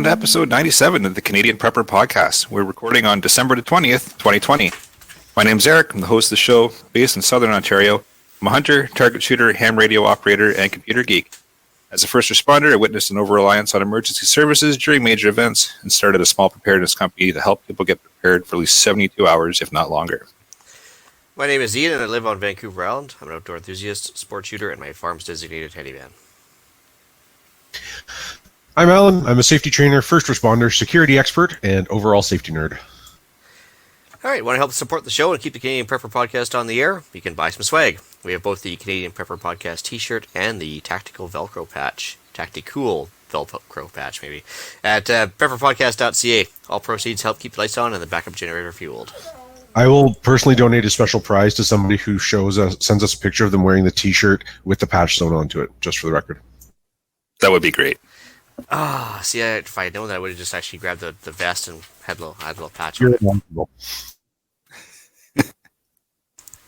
welcome to episode 97 of the Canadian Prepper Podcast. We're recording on December the 20th, 2020. My name's Eric. I'm the host of the show, based in Southern Ontario. I'm a hunter, target shooter, ham radio operator, and computer geek. As a first responder, I witnessed an over-reliance on emergency services during major events and started a small preparedness company to help people get prepared for at least 72 hours, if not longer. My name is Ian, and I live on Vancouver Island. I'm an outdoor enthusiast, sport shooter, and my farm's designated handyman. I'm Alan. I'm a safety trainer, first responder, security expert, and overall safety nerd. All right, want to help support the show and keep the Canadian Prepper Podcast on the air? You can buy some swag. We have both the Canadian Prepper Podcast t-shirt and the Tactical Velcro patch. Tacticool Velcro patch, maybe. At prepperpodcast.ca. All proceeds help keep the lights on and the backup generator fueled. I will personally donate a special prize to somebody who sends us a picture of them wearing the t-shirt with the patch sewn onto it, just for the record. That would be great. See, if I had known that, I would have just actually grabbed the vest and had a little patch on it.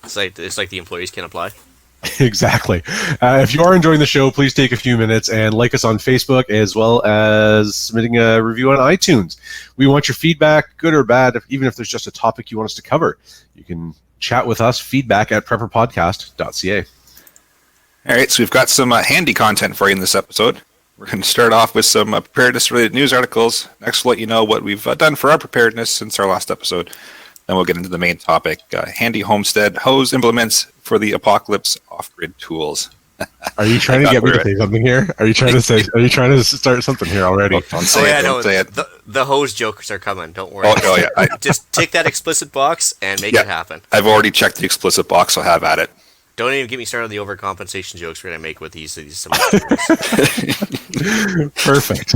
It's like the employees can apply. Exactly. If you are enjoying the show, please take a few minutes and like us on Facebook, as well as submitting a review on iTunes. We want your feedback, good or bad, even if there's just a topic you want us to cover. You can chat with us, feedback at prepperpodcast.ca. All right, so we've got some handy content for you in this episode. We're going to start off with some preparedness-related news articles. Next, we'll let you know what we've done for our preparedness since our last episode. Then we'll get into the main topic, handy homestead hose implements for the apocalypse off-grid tools. Are you trying to get me to say something here? Are you trying to start something here already? Don't say it. The hose jokers are coming. Don't worry. Oh yeah. Just tick that explicit box and make it happen. I've already checked the explicit box, so have at it. Don't even get me started on the overcompensation jokes we're going to make with these Perfect.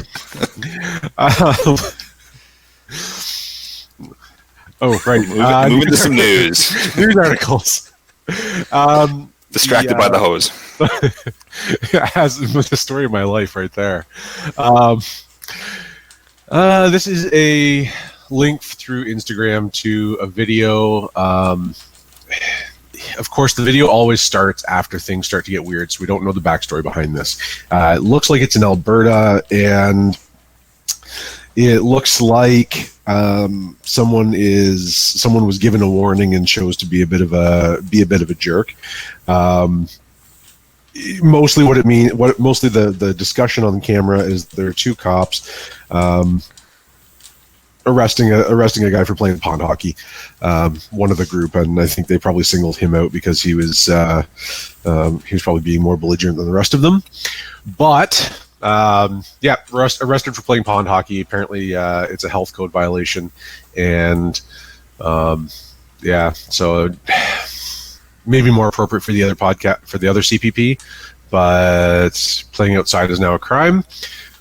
Right. Moving to some news. News articles. Distracted by the hose. As the story of my life right there. This is a link through Instagram to a video. Of course, the video always starts after things start to get weird, so we don't know the backstory behind this. It looks like it's in Alberta, and it looks like someone was given a warning and chose to be a bit of a jerk. Mostly the discussion on camera is there are two cops arresting a guy for playing pond hockey, one of the group, and I think they probably singled him out because he was probably being more belligerent than the rest of them. But arrested for playing pond hockey. Apparently, it's a health code violation, and so maybe more appropriate for the other CPP. But playing outside is now a crime.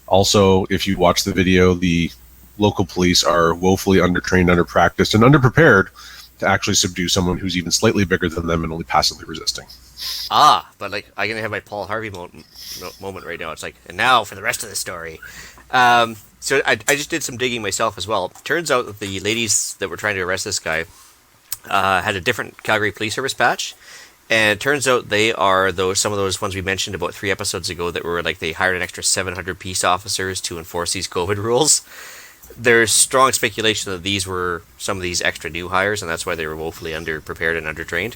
Also, if you watch the video, the local police are woefully undertrained, underpracticed, and underprepared to actually subdue someone who's even slightly bigger than them and only passively resisting. But like I'm gonna have my Paul Harvey moment right now. It's like, and now for the rest of the story. So I just did some digging myself as well. Turns out that the ladies that were trying to arrest this guy had a different Calgary Police Service patch, and it turns out they are some of those ones we mentioned about 3 episodes ago that were like they hired an extra 700 peace officers to enforce these COVID rules. There's strong speculation that these were some of these extra new hires, and that's why they were woefully underprepared and undertrained.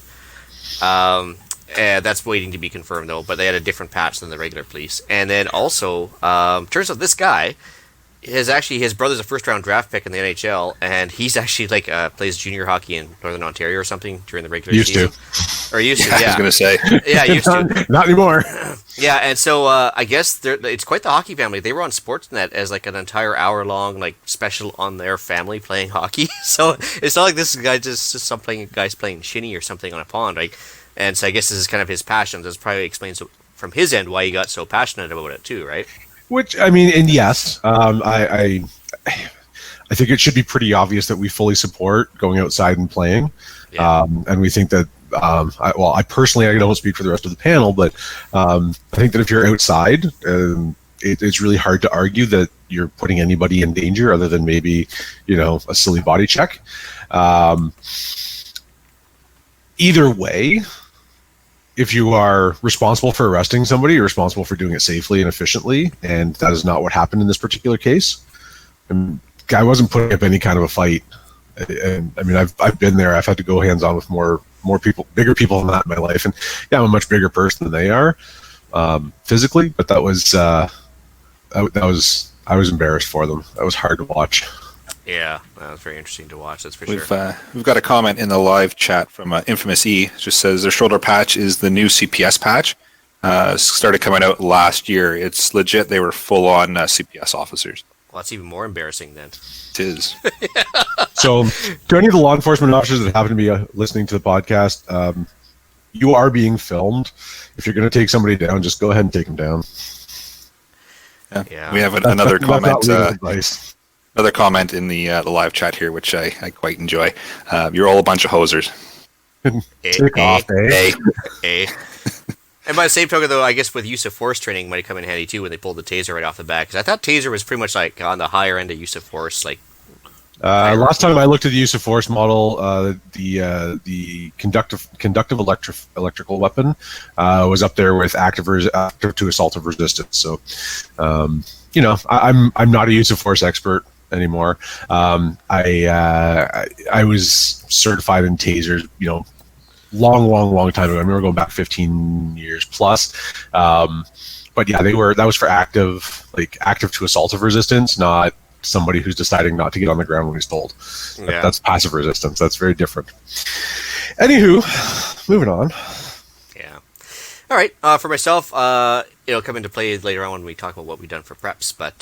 That's waiting to be confirmed, though, but they had a different patch than the regular police. And then also, turns out this guy his brother's a first-round draft pick in the NHL, and he's actually plays junior hockey in Northern Ontario or something during the regular season. Used to, yeah. I was going to say. Yeah, used to. Not anymore. Yeah, and so I guess it's quite the hockey family. They were on Sportsnet as like an entire hour-long special on their family playing hockey. So it's not like this guy just some guys playing shinny or something on a pond, right? And so I guess this is kind of his passion. This probably explains from his end why he got so passionate about it too, right? Which, I mean, and yes, I think it should be pretty obvious that we fully support going outside and playing. Yeah. And we think that, I personally, I don't speak for the rest of the panel, but I think that if you're outside, it's really hard to argue that you're putting anybody in danger other than maybe, a silly body check. Either way, if you are responsible for arresting somebody, you're responsible for doing it safely and efficiently, and that is not what happened in this particular case. And guy wasn't putting up any kind of a fight. And I mean, I've been there. I've had to go hands on with more people, bigger people than that in my life. And yeah, I'm a much bigger person than they are physically. But that was I was embarrassed for them. That was hard to watch. Yeah, that was very interesting to watch. That's for sure. We've got a comment in the live chat from Infamous E. It just says their shoulder patch is the new CPS patch. Started coming out last year. It's legit. They were full on CPS officers. Well, that's even more embarrassing then. It is. So, to any of the law enforcement officers that happen to be listening to the podcast, you are being filmed. If you're going to take somebody down, just go ahead and take them down. Yeah. We have another comment. Another comment in the live chat here, which I quite enjoy. You're all a bunch of hosers. Take off, eh? And by the same token, though, I guess with use of force training might come in handy too when they pulled the taser right off the bat. Because I thought taser was pretty much like on the higher end of use of force. Like last time I looked at the use of force model, the conductive electrical weapon was up there with active to assaultive resistance. So, I'm not a use of force expert anymore. I was certified in tasers, long time ago. I remember going back 15 years plus. But yeah, that was for active to assaultive resistance, not somebody who's deciding not to get on the ground when he's told. Yeah. That's passive resistance. That's very different. Anywho, moving on. Yeah. All right. For myself, it'll come into play later on when we talk about what we've done for preps. But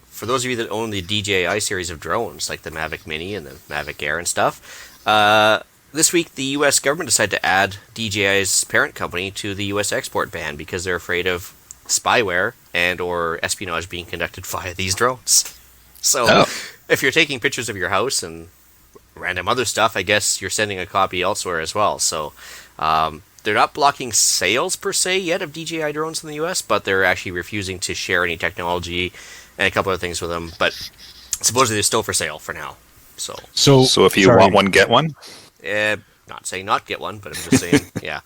for those of you that own the DJI series of drones, like the Mavic Mini and the Mavic Air and stuff, this week, the U.S. government decided to add DJI's parent company to the U.S. export ban because they're afraid of spyware and or espionage being conducted via these drones. So, if you're taking pictures of your house and random other stuff, I guess you're sending a copy elsewhere as well. So, they're not blocking sales per se yet of DJI drones in the U.S., but they're actually refusing to share any technology and a couple of things with them. But supposedly they're still for sale for now. So if you want one, get one. Not saying not get one, but I'm just saying, yeah.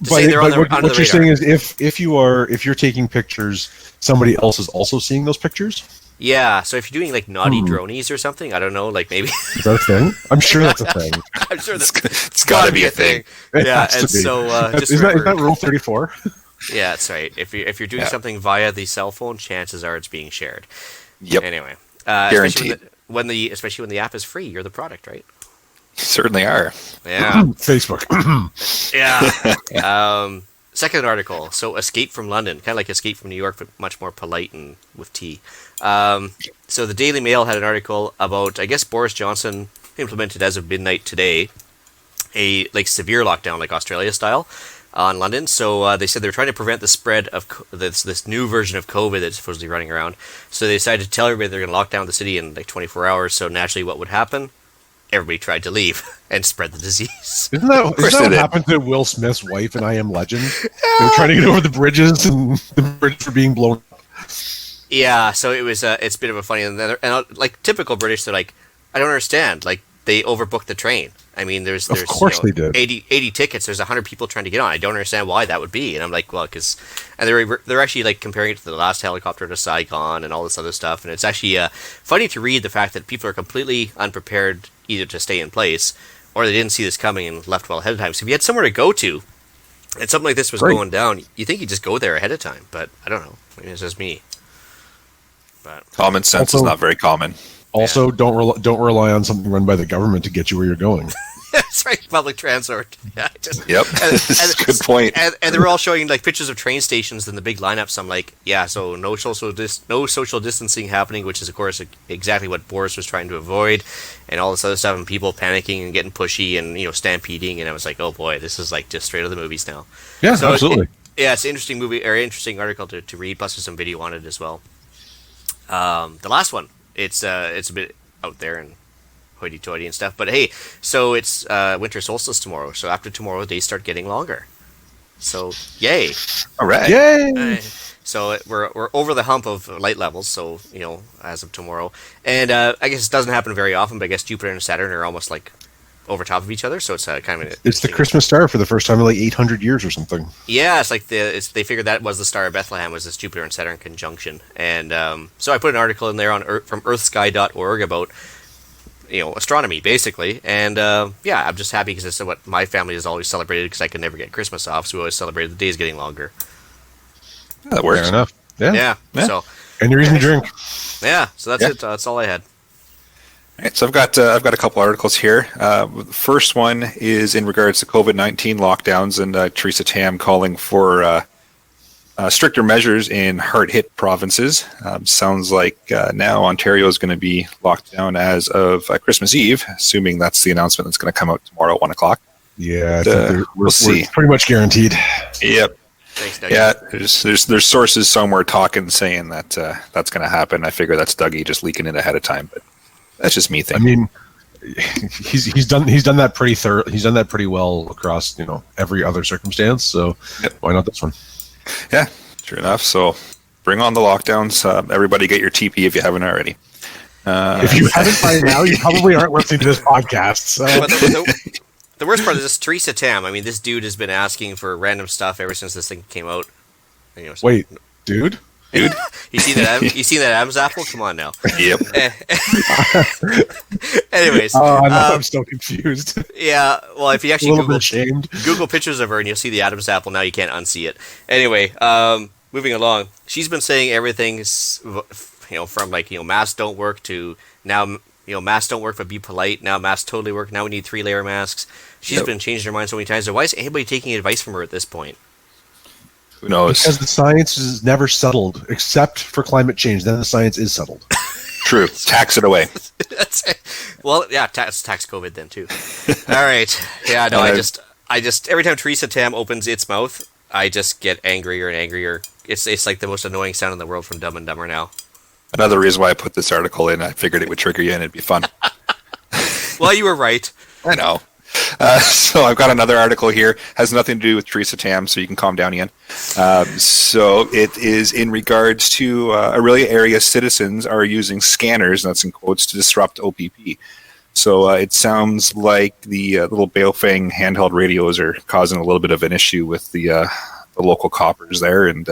What you're saying is if you're taking pictures, somebody else is also seeing those pictures? Yeah, so if you're doing like naughty dronies or something, I don't know, like maybe... Is that a thing? I'm sure that's a thing. I'm sure it's got to be a thing. Yeah, and so just is that Rule 34? Yeah, that's right. If you're doing something via the cell phone, chances are it's being shared. Yep. Anyway. Guaranteed. Especially when the app is free, you're the product, right? Certainly are. Yeah. Facebook. Yeah. Second article. So, Escape from London, kind of like Escape from New York, but much more polite and with tea. So, the Daily Mail had an article about, I guess, Boris Johnson implemented as of midnight today a severe lockdown, like Australia style, on London. So, they said they were trying to prevent the spread of this new version of COVID that's supposedly running around. So, they decided to tell everybody they're going to lock down the city in like 24 hours. So, naturally, what would happen? Everybody tried to leave and spread the disease. Isn't that what happened to Will Smith's wife in I Am Legend? They were trying to get over the bridges and the bridges were being blown up. Yeah, so it was it's a bit of a funny, and like typical British, they're like, I don't understand, like they overbooked the train. I mean, there's of course they did 80 tickets. There's 100 people trying to get on. I don't understand why that would be. And I'm like, well, and they're actually like comparing it to the last helicopter to Saigon and all this other stuff. And it's actually funny to read the fact that people are completely unprepared either to stay in place or they didn't see this coming and left well ahead of time. So if you had somewhere to go to and something like this was going down, you think you just go there ahead of time. But I don't know. Maybe it's just me. But common sense is not very common. Also, don't rely on something run by the government to get you where you're going. That's right, public transport. Yeah, yep, that's a good point. And they were all showing like pictures of train stations and the big lineups. I'm like, yeah, so no social distancing happening, which is of course exactly what Boris was trying to avoid, and all this other stuff, and people panicking and getting pushy and stampeding. And I was like, oh boy, this is like just straight out of the movies now. Yeah, so absolutely. It's an interesting movie or interesting article to read. Plus, there's some video on it as well. The last one. It's a bit out there and hoity-toity and stuff, but hey, so it's winter solstice tomorrow. So after tomorrow, days start getting longer. So yay! All right, yay! So we're over the hump of light levels. So as of tomorrow, and I guess it doesn't happen very often. But I guess Jupiter and Saturn are almost like over top of each other, so it's kind of It's the Christmas star for the first time in like 800 years or something. Yeah, it's like they figured that was the Star of Bethlehem, was this Jupiter and Saturn conjunction, and so I put an article in there on from earthsky.org about astronomy basically, and yeah, I'm just happy because it's what my family has always celebrated because I could never get Christmas off, so we always celebrated the days getting longer. Yeah, that works. Fair enough. Yeah. So Any reason to drink? yeah, so that's it. That's all I had. All right, so I've got a couple articles here. The first one is in regards to COVID-19 lockdowns and Theresa Tam calling for stricter measures in hard-hit provinces. Sounds like now Ontario is going to be locked down as of Christmas Eve, assuming that's the announcement that's going to come out tomorrow at 1 o'clock. Yeah, I think we'll see. We're pretty much guaranteed. Yep. Thanks, Doug. Yeah, there's sources somewhere talking, saying that that's going to happen. I figure that's Dougie just leaking it ahead of time, but that's just me thinking. I mean, he's done that pretty He's done that pretty well across every other circumstance. So why not this one? Yeah, sure enough. So bring on the lockdowns. Everybody get your TP if you haven't already. If you haven't by now, you probably aren't listening to this podcast. So. But the worst part is this Theresa Tam. I mean, this dude has been asking for random stuff ever since this thing came out. Wait, dude? You see that? You seen that Adam's apple? Come on now. Yep. I Anyways, know, I'm still confused. Yeah. Well, if you actually ashamed. Google pictures of her and you'll see the Adam's apple. Now you can't unsee it. Anyway, moving along. She's been saying everything's from masks don't work to now masks don't work but be polite. Now masks totally work. Now we need 3-layer masks. She's been changing her mind so many times. So why is anybody taking advice from her at this point? Who knows? Because the science is never settled, except for climate change. Then the science is settled. True. Tax it away. Well, yeah, tax COVID then too. All right. Yeah, no, I just every time Theresa Tam opens its mouth, I just get angrier and angrier. It's like the most annoying sound in the world from Dumb and Dumber now. Another reason why I put this article in, I figured it would trigger you and it'd be fun. Well, you were right. I know. So I've got another article here. Has nothing to do with Theresa Tam, so you can calm down, Ian. So it is in regards to Orillia-area citizens are using scanners, and that's in quotes, to disrupt OPP. So it sounds like the little Baofeng handheld radios are causing a little bit of an issue with the local coppers there, and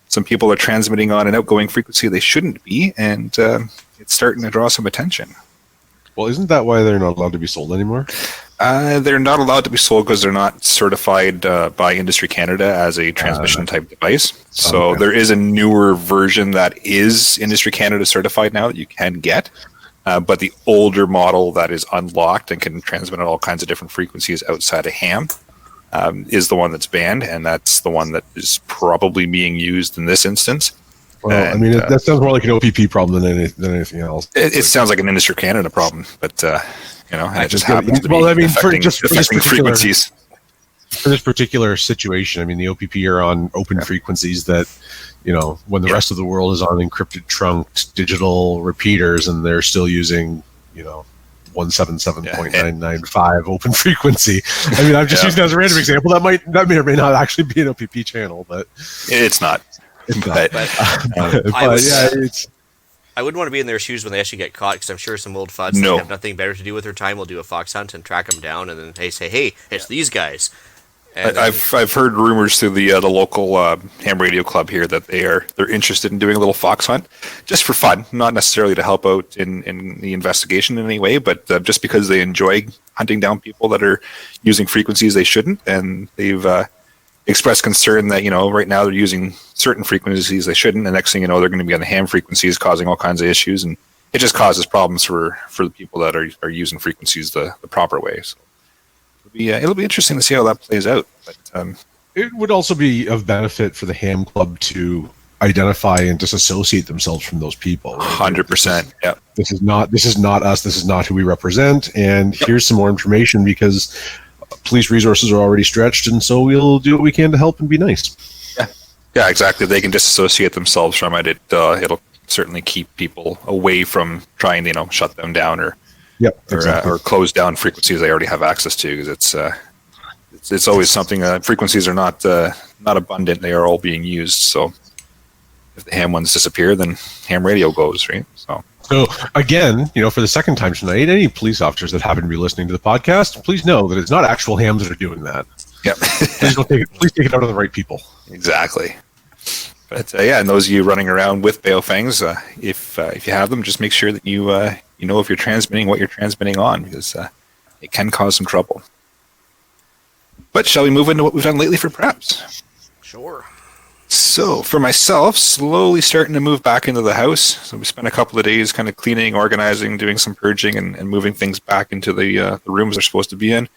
some people are transmitting on an outgoing frequency they shouldn't be, and it's starting to draw some attention. Well, isn't that why they're not allowed to be sold anymore? They're not allowed to be sold because they're not certified by Industry Canada as a transmission type device. So there is a newer version that is Industry Canada certified now that you can get. But the older model that is unlocked and can transmit at all kinds of different frequencies outside of ham is the one that's banned, and that's the one that is probably being used in this instance. Well, and, I mean, that sounds more like an OPP problem than anything else. It sounds like an Industry Canada problem, but and it just happens to be affecting frequencies. For this particular situation, I mean, the OPP are on open frequencies that, when the rest of the world is on encrypted trunked digital repeaters, and they're still using, 177.995 open frequency. I mean, I'm just using that as a random example. That may or may not actually be an OPP channel, but it's not. I wouldn't want to be in their shoes when they actually get caught, because I'm sure some old fuds that have nothing better to do with their time will do a fox hunt and track them down, and then they say, "Hey, it's these guys." And I've heard rumors through the local ham radio club here that they're interested in doing a little fox hunt just for fun, not necessarily to help out in the investigation in any way, but just because they enjoy hunting down people that are using frequencies they shouldn't, and they've expressed concern that right now they're using certain frequencies they shouldn't, and next thing you know they're going to be on the ham frequencies causing all kinds of issues, and it just causes problems for the people that are using frequencies the proper way. So it'll be interesting to see how that plays out. But it would also be of benefit for the ham club to identify and disassociate themselves from those people. 100%. Yeah. This is not us. This is not who we represent. And here's some more information, because police resources are already stretched, and so we'll do what we can to help and be nice. Yeah, exactly. They can disassociate themselves from it. It'll certainly keep people away from trying to shut them down or close down frequencies they already have access to, because it's always something. Frequencies are not abundant; they are all being used. So if the ham ones disappear, then ham radio goes, right? So So again, for the second time tonight, any police officers that happen to be listening to the podcast, please know that it's not actual hams that are doing that. Yep. Please take it out of the right people. Exactly. But and those of you running around with Baofangs, if you have them, just make sure that you know if you're transmitting what you're transmitting on, because it can cause some trouble. But shall we move into what we've done lately for preps? Sure. So for myself, slowly starting to move back into the house. So we spent a couple of days kind of cleaning, organizing, doing some purging, and moving things back into the rooms they're supposed to be in.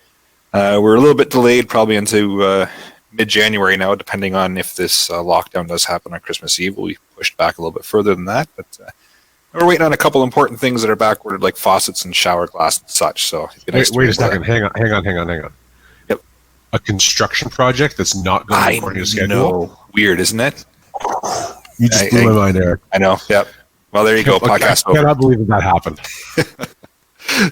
We're a little bit delayed, probably into mid-January now, depending on if this lockdown does happen on Christmas Eve. We'll be pushed back a little bit further than that. But we're waiting on a couple important things that are backordered, like faucets and shower glass and such. So wait a second. Hang on. Yep. A construction project that's not going according to schedule. Know. Weird, isn't it? You just blew my mind, Eric. I know. Yep. Well, there you go. Podcast I cannot believe that happened.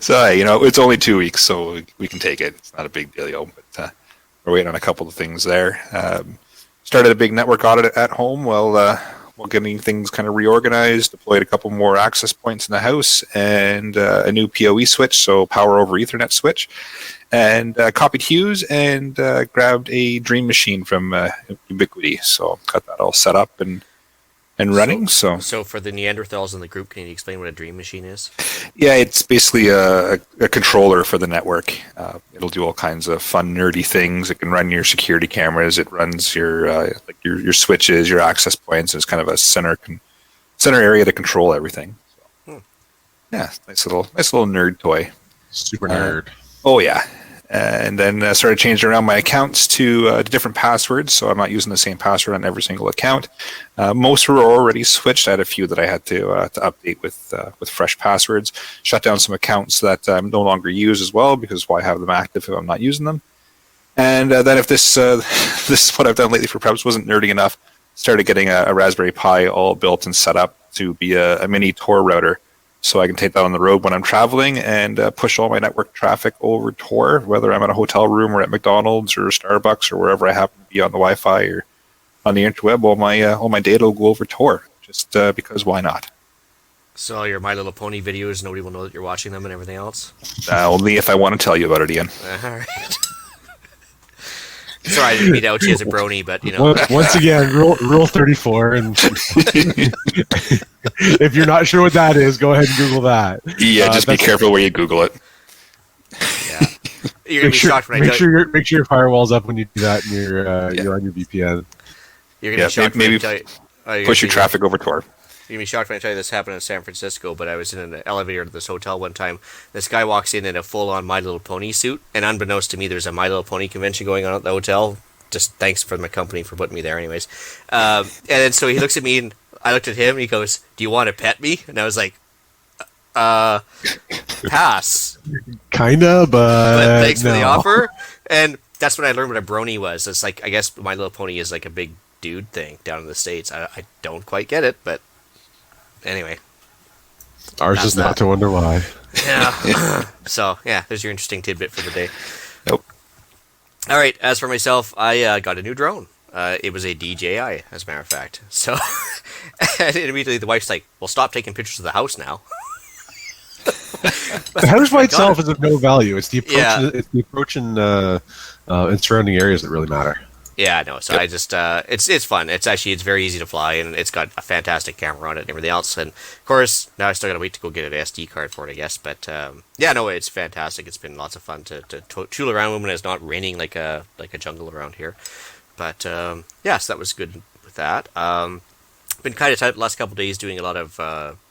So, it's only 2 weeks, so we can take it. It's not a big deal, but we're waiting on a couple of things there. Started a big network audit at home while getting things kind of reorganized, deployed a couple more access points in the house, and a new PoE switch, so power over Ethernet switch, and copied Hughes and grabbed a Dream Machine from Ubiquity. So got that all set up and running. So for the Neanderthals in the group, can you explain what a Dream Machine is? Yeah, it's basically a controller for the network. It'll do all kinds of fun, nerdy things. It can run your security cameras. It runs your switches, your access points. It's kind of a center area to control everything. So, yeah, nice little nerd toy. Super nerd. Oh yeah. And then started changing around my accounts to different passwords, so I'm not using the same password on every single account. Most were already switched. I had a few that I had to update with fresh passwords. Shut down some accounts that I no longer use as well, because why have them active if I'm not using them? And then if this is what I've done lately for preps wasn't nerdy enough, started getting a Raspberry Pi all built and set up to be a mini Tor router. So I can take that on the road when I'm traveling and push all my network traffic over Tor, whether I'm in a hotel room or at McDonald's or Starbucks or wherever I happen to be on the Wi-Fi or on the interweb. All my data will go over Tor, just because why not? So all your My Little Pony videos, nobody will know that you're watching them and everything else? Only if I want to tell you about it, Ian. All right. Sorry, I didn't mean out you as a brony, but Once again, rule 34, and if you're not sure what that is, go ahead and Google that. Yeah, just be careful where you Google it. Yeah, you're gonna be shocked when make sure your firewall's up when you do that, and you're on your VPN. You're gonna be shocked maybe when I tell you, push your traffic over Tor. You're gonna be shocked when I tell you this happened in San Francisco, but I was in an elevator at this hotel one time. This guy walks in a full-on My Little Pony suit, and unbeknownst to me, there's a My Little Pony convention going on at the hotel. Just thanks for my company for putting me there, anyways. And then so he looks at me, and I looked at him, and he goes, "Do you want to pet me?" And I was like, pass. Kinda, but thanks no. for the offer. And that's when I learned what a brony was. It's like, I guess My Little Pony is like a big dude thing down in the States. I don't quite get it, but anyway. Ours is not to wonder why. Yeah. So, yeah, there's your interesting tidbit for the day. Nope. All right, as for myself, I got a new drone. It was a DJI, as a matter of fact. So, and immediately the wife's like, well, stop taking pictures of the house now. The house by itself is of no value. It's the approach, it's the approach in surrounding areas that really matter. Yeah, I know. So I just, it's fun. It's very easy to fly, and it's got a fantastic camera on it and everything else. And of course, now I still gotta wait to go get an SD card for it, I guess. But yeah, no, it's fantastic. It's been lots of fun to tool around when it's not raining like a jungle around here. But yeah, so that was good with that. Been kind of tight the last couple of days doing a lot of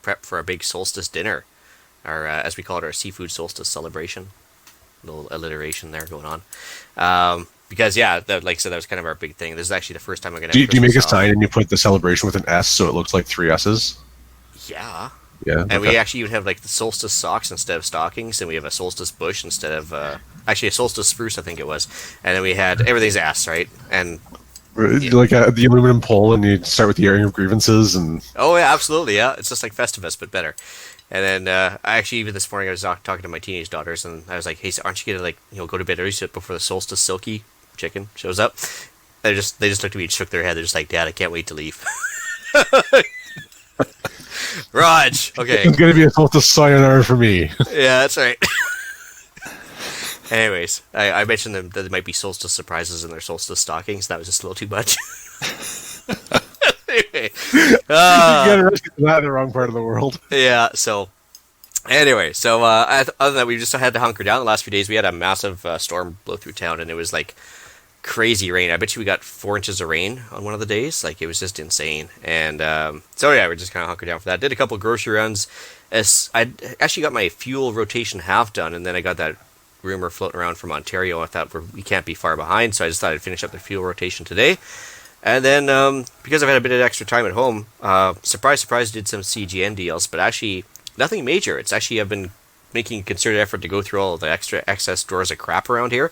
prep for a big solstice dinner, or as we call it, our seafood solstice celebration. A little alliteration there going on. Because, yeah, like I said, that was kind of our big thing. This is actually the first time I'm going to... Do you make a sign and you put the celebration with an S so it looks like 3 S's? Yeah. Yeah. And we actually even have, like, the solstice socks instead of stockings, and we have a solstice bush instead of... actually, a solstice spruce, I think it was. And then we had... Everything's ass, right? And... Like the aluminum pole, and you start with the airing of grievances, and... Oh, yeah, absolutely, yeah. It's just like Festivus, but better. And then, I actually, even this morning, I was talking to my teenage daughters, and I was like, hey, aren't you going to, go to bed early before the solstice silky chicken shows up? They just looked at me and shook their head. They're just like, Dad, I can't wait to leave. Raj. Okay. It's going to be a solstice sayonara for me. Yeah, that's right. Anyways, I mentioned them that there might be solstice surprises in their solstice stockings. That was just a little too much. Anyway, You got arrested for that in the wrong part of the world. yeah. So, anyway, other than that, we just had to hunker down the last few days. We had a massive storm blow through town, and it was like crazy rain. I bet you we got 4 inches of rain on one of the days. Like, it was just insane. And so yeah, we're just kind of hunkered down for that. Did a couple grocery runs. I actually got my fuel rotation half done, and then I got that rumor floating around from Ontario. I thought we can't be far behind, so I just thought I'd finish up the fuel rotation today. And then because I've had a bit of extra time at home, surprise, surprise, did some CGN deals, but actually nothing major. It's actually I've been making a concerted effort to go through all of the extra excess drawers of crap around here,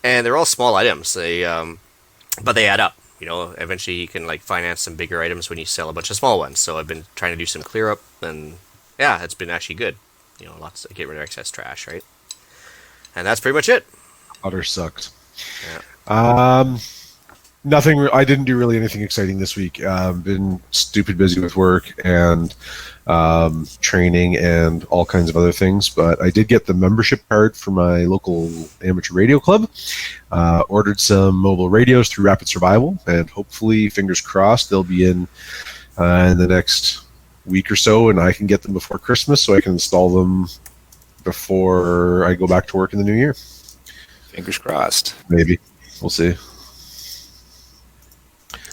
and they're all small items. But they add up. You know, eventually you can like finance some bigger items when you sell a bunch of small ones. So I've been trying to do some clear up, and yeah, it's been actually good. You know, lots to get rid of excess trash, right? And that's pretty much it. Utter sucked. Yeah. Nothing. I didn't do really anything exciting this week. Been stupid busy with work and training and all kinds of other things. But I did get the membership card for my local amateur radio club. Ordered some mobile radios through Rapid Survival, and hopefully, fingers crossed, they'll be in the next week or so, and I can get them before Christmas, so I can install them before I go back to work in the new year. Fingers crossed. Maybe. We'll see.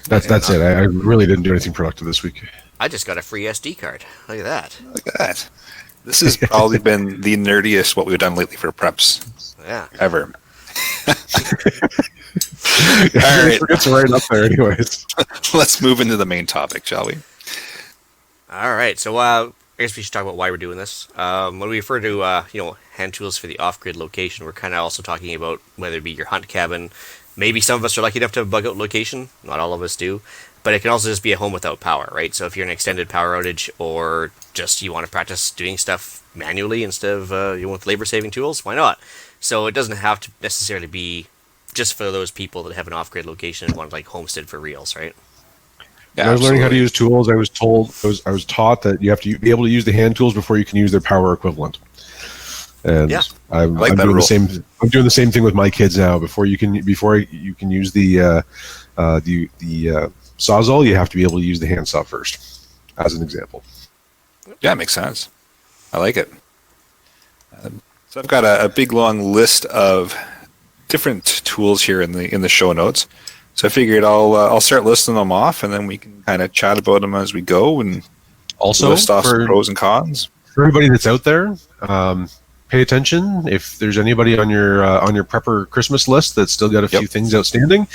That's it. I really didn't do anything productive this week. I just got a free SD card. Look at that. Look at that. This has probably been the nerdiest what we've done lately for preps Yeah. ever. All right. It's right up there anyways. Let's move into the main topic, shall we? All right. So I guess we should talk about why we're doing this. When we refer to hand tools for the off-grid location, we're kind of also talking about whether it be your hunt cabin. Maybe some of us are lucky enough to have a bug-out location. Not all of us do. But it can also just be a home without power, right? So if you're in an extended power outage, or just you want to practice doing stuff manually instead of with labor-saving tools, why not? So it doesn't have to necessarily be just for those people that have an off-grid location and want to like homestead for reals, right? Yeah, when I was learning how to absolutely. use tools, I was taught that you have to be able to use the hand tools before you can use their power equivalent. And Yeah. I'm like that doing rule. the same. I'm doing the same thing with my kids now. Before you can use the Sawzall, you have to be able to use the handsaw first, as an example. Yeah, it makes sense. I like it. So I've got a big long list of different tools here in the show notes. So I figured I'll start listing them off, and then we can kind of chat about them as we go, and Also, list off some for pros and cons. everybody that's out there, pay attention. If there's anybody on your prepper Christmas list that's still got a few things outstanding,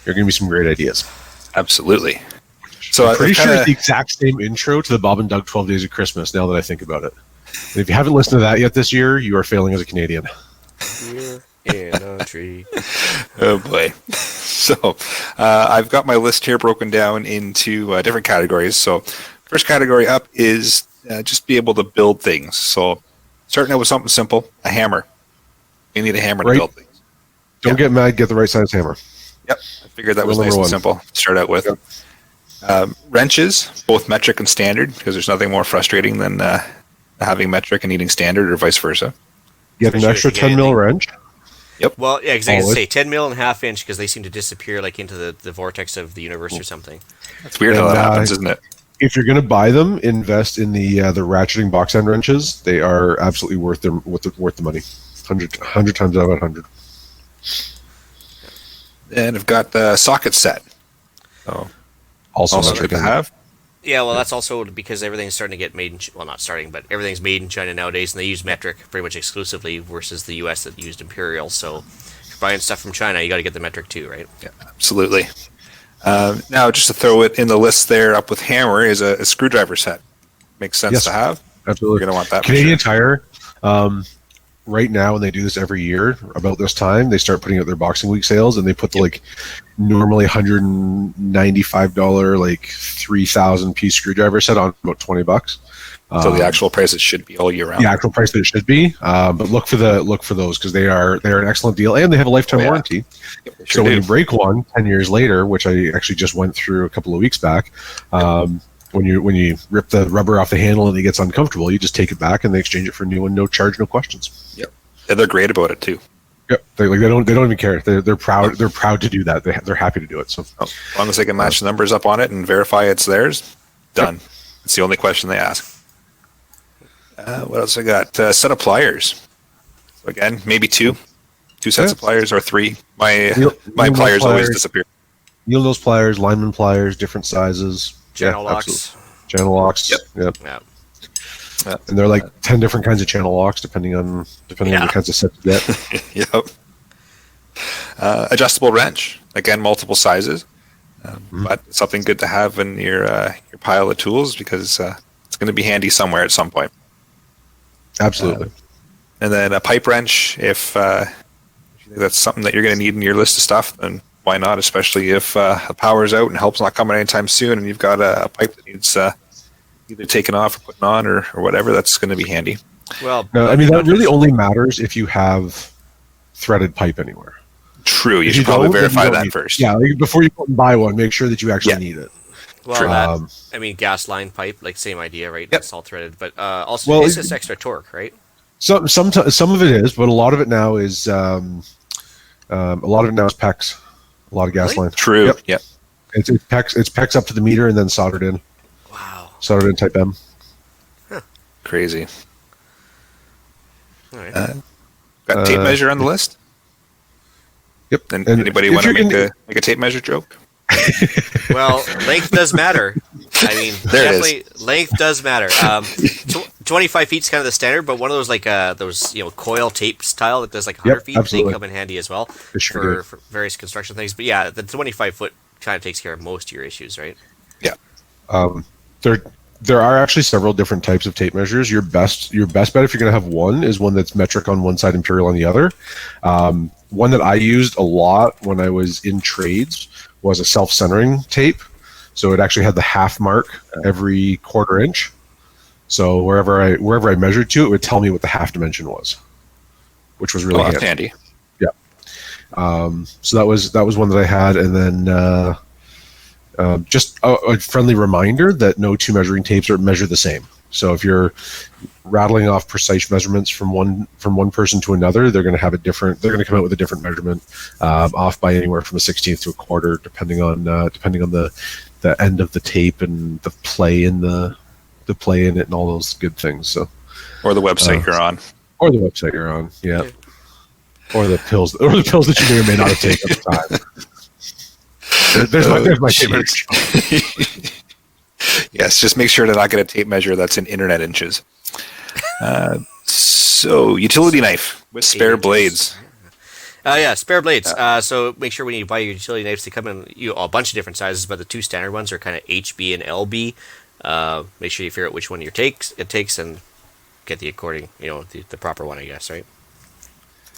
there are going to be some great ideas. Absolutely. So I'm pretty sure kinda- it's the exact same intro to the Bob and Doug 12 Days of Christmas, now that I think about it. And if you haven't listened to that yet this year, you are failing as a Canadian. We're in a tree. Oh boy. So I've got my list here broken down into different categories. So first category up is just be able to build things. So starting out with something simple, a hammer. You need a hammer to Right. build things. Don't get mad, get the right size hammer. Yep. I figured that was Rule nice number and one. simple to start out with. Wrenches, both metric and standard, because there's nothing more frustrating than having metric and needing standard, or vice versa. Get an Especially extra if you get 10 mil anything- wrench. Well, yeah, because I Always. say 10 mil and a half inch because they seem to disappear like into the vortex of the universe or something. It's weird how And, that happens, isn't it? If you're going to buy them, invest in the ratcheting box end wrenches. They are absolutely worth the money. 100 times out of 100. And I've got the socket set. So Also also metric good to and- have. Yeah, well, that's also because everything's starting to get made in... Well, not starting, but everything's made in China nowadays, and they use metric pretty much exclusively versus the U.S. that used imperial. So if you're buying stuff from China, you got to get the metric too, right? Yeah, absolutely. Now, just to throw it in the list there up with hammer is a screwdriver set. Makes sense Yes. to have. Absolutely. You're going to want that. for Canadian sure. Tire, right now, and they do this every year, about this time, they start putting out their Boxing Week sales, and they put the like normally $195 like 3,000 piece screwdriver set on about $20. So the actual price it should be all year round. the actual price that it should be, but look for those because they're an excellent deal, and they have a lifetime Oh, yeah. warranty. Yep, they So sure when do. you break one 10 years later, which I actually just went through a couple of weeks back, when when you rip the rubber off the handle and it gets uncomfortable, you just take it back and they exchange it for a new one, no charge, no questions. Yep, and they're great about it too. Yep, they don't even care. They're proud to do that. They're happy to do it. So as long as they can match the numbers up on it and verify it's theirs, done. Yep. It's the only question they ask. What else I got? Set of pliers. So again, maybe two sets of pliers or three. My pliers always disappear. Needle nose pliers, lineman pliers, different sizes. Channel locks. Channel locks. Yep. And they're like 10 different kinds of channel locks depending on the kinds of sets you get. Yep. Adjustable wrench. Again, multiple sizes. But something good to have in your pile of tools because it's going to be handy somewhere at some point. Absolutely. And then a pipe wrench, if you think that's something that you're going to need in your list of stuff, then why not? Especially if the power's out and help's not coming anytime soon, and you've got a pipe that needs either taken off or putting on or whatever, that's going to be handy. Well, no, I mean, that really only matters if you have threaded pipe anywhere. True. You should probably verify that first. Yeah, before you go and buy one, make sure that you actually need it. Well, I mean, gas line pipe, like same idea, right? Yep. It's all threaded, but also it's just extra torque, right? Some of it is, but a lot of it now is PEX. A lot of gas line. True. Yep. It's PEX up to the meter and then soldered in. Wow. Soldered in type M. Huh. Crazy. All right. Got tape measure on the list? Yep. And anybody want to make a tape measure joke? Well, length does matter. I mean, definitely length does matter. 25 feet is kind of the standard, but one of those those coil tape style that does like 100 feet, absolutely. They come in handy as well for various construction things. But yeah, the 25 foot kind of takes care of most of your issues, right? Yeah. There are actually several different types of tape measures. Your best bet if you're going to have one is one that's metric on one side, imperial on the other. One that I used a lot when I was in trades was a self-centering tape. So it actually had the half mark every quarter inch. So wherever I measured to, it would tell me what the half dimension was, which was really handy. Yeah. So that was one that I had, and then just a friendly reminder that no two measuring tapes are measured the same. So if you're rattling off precise measurements from one person to another, they're going to come out with a different measurement, off by anywhere from a 1/16 to a quarter, depending on the end of the tape and the play in it and all those good things. So, or the website you're on, yeah, or the pills that you may or may not have taken at the time. There's my tape measure. Yes, just make sure to not get a tape measure that's in internet inches. So, utility knife with spare blades. Spare blades. So make sure when you buy your utility knives, they come in a bunch of different sizes, but the two standard ones are kind of HB and LB. Make sure you figure out which one it takes and get the proper one, I guess, right?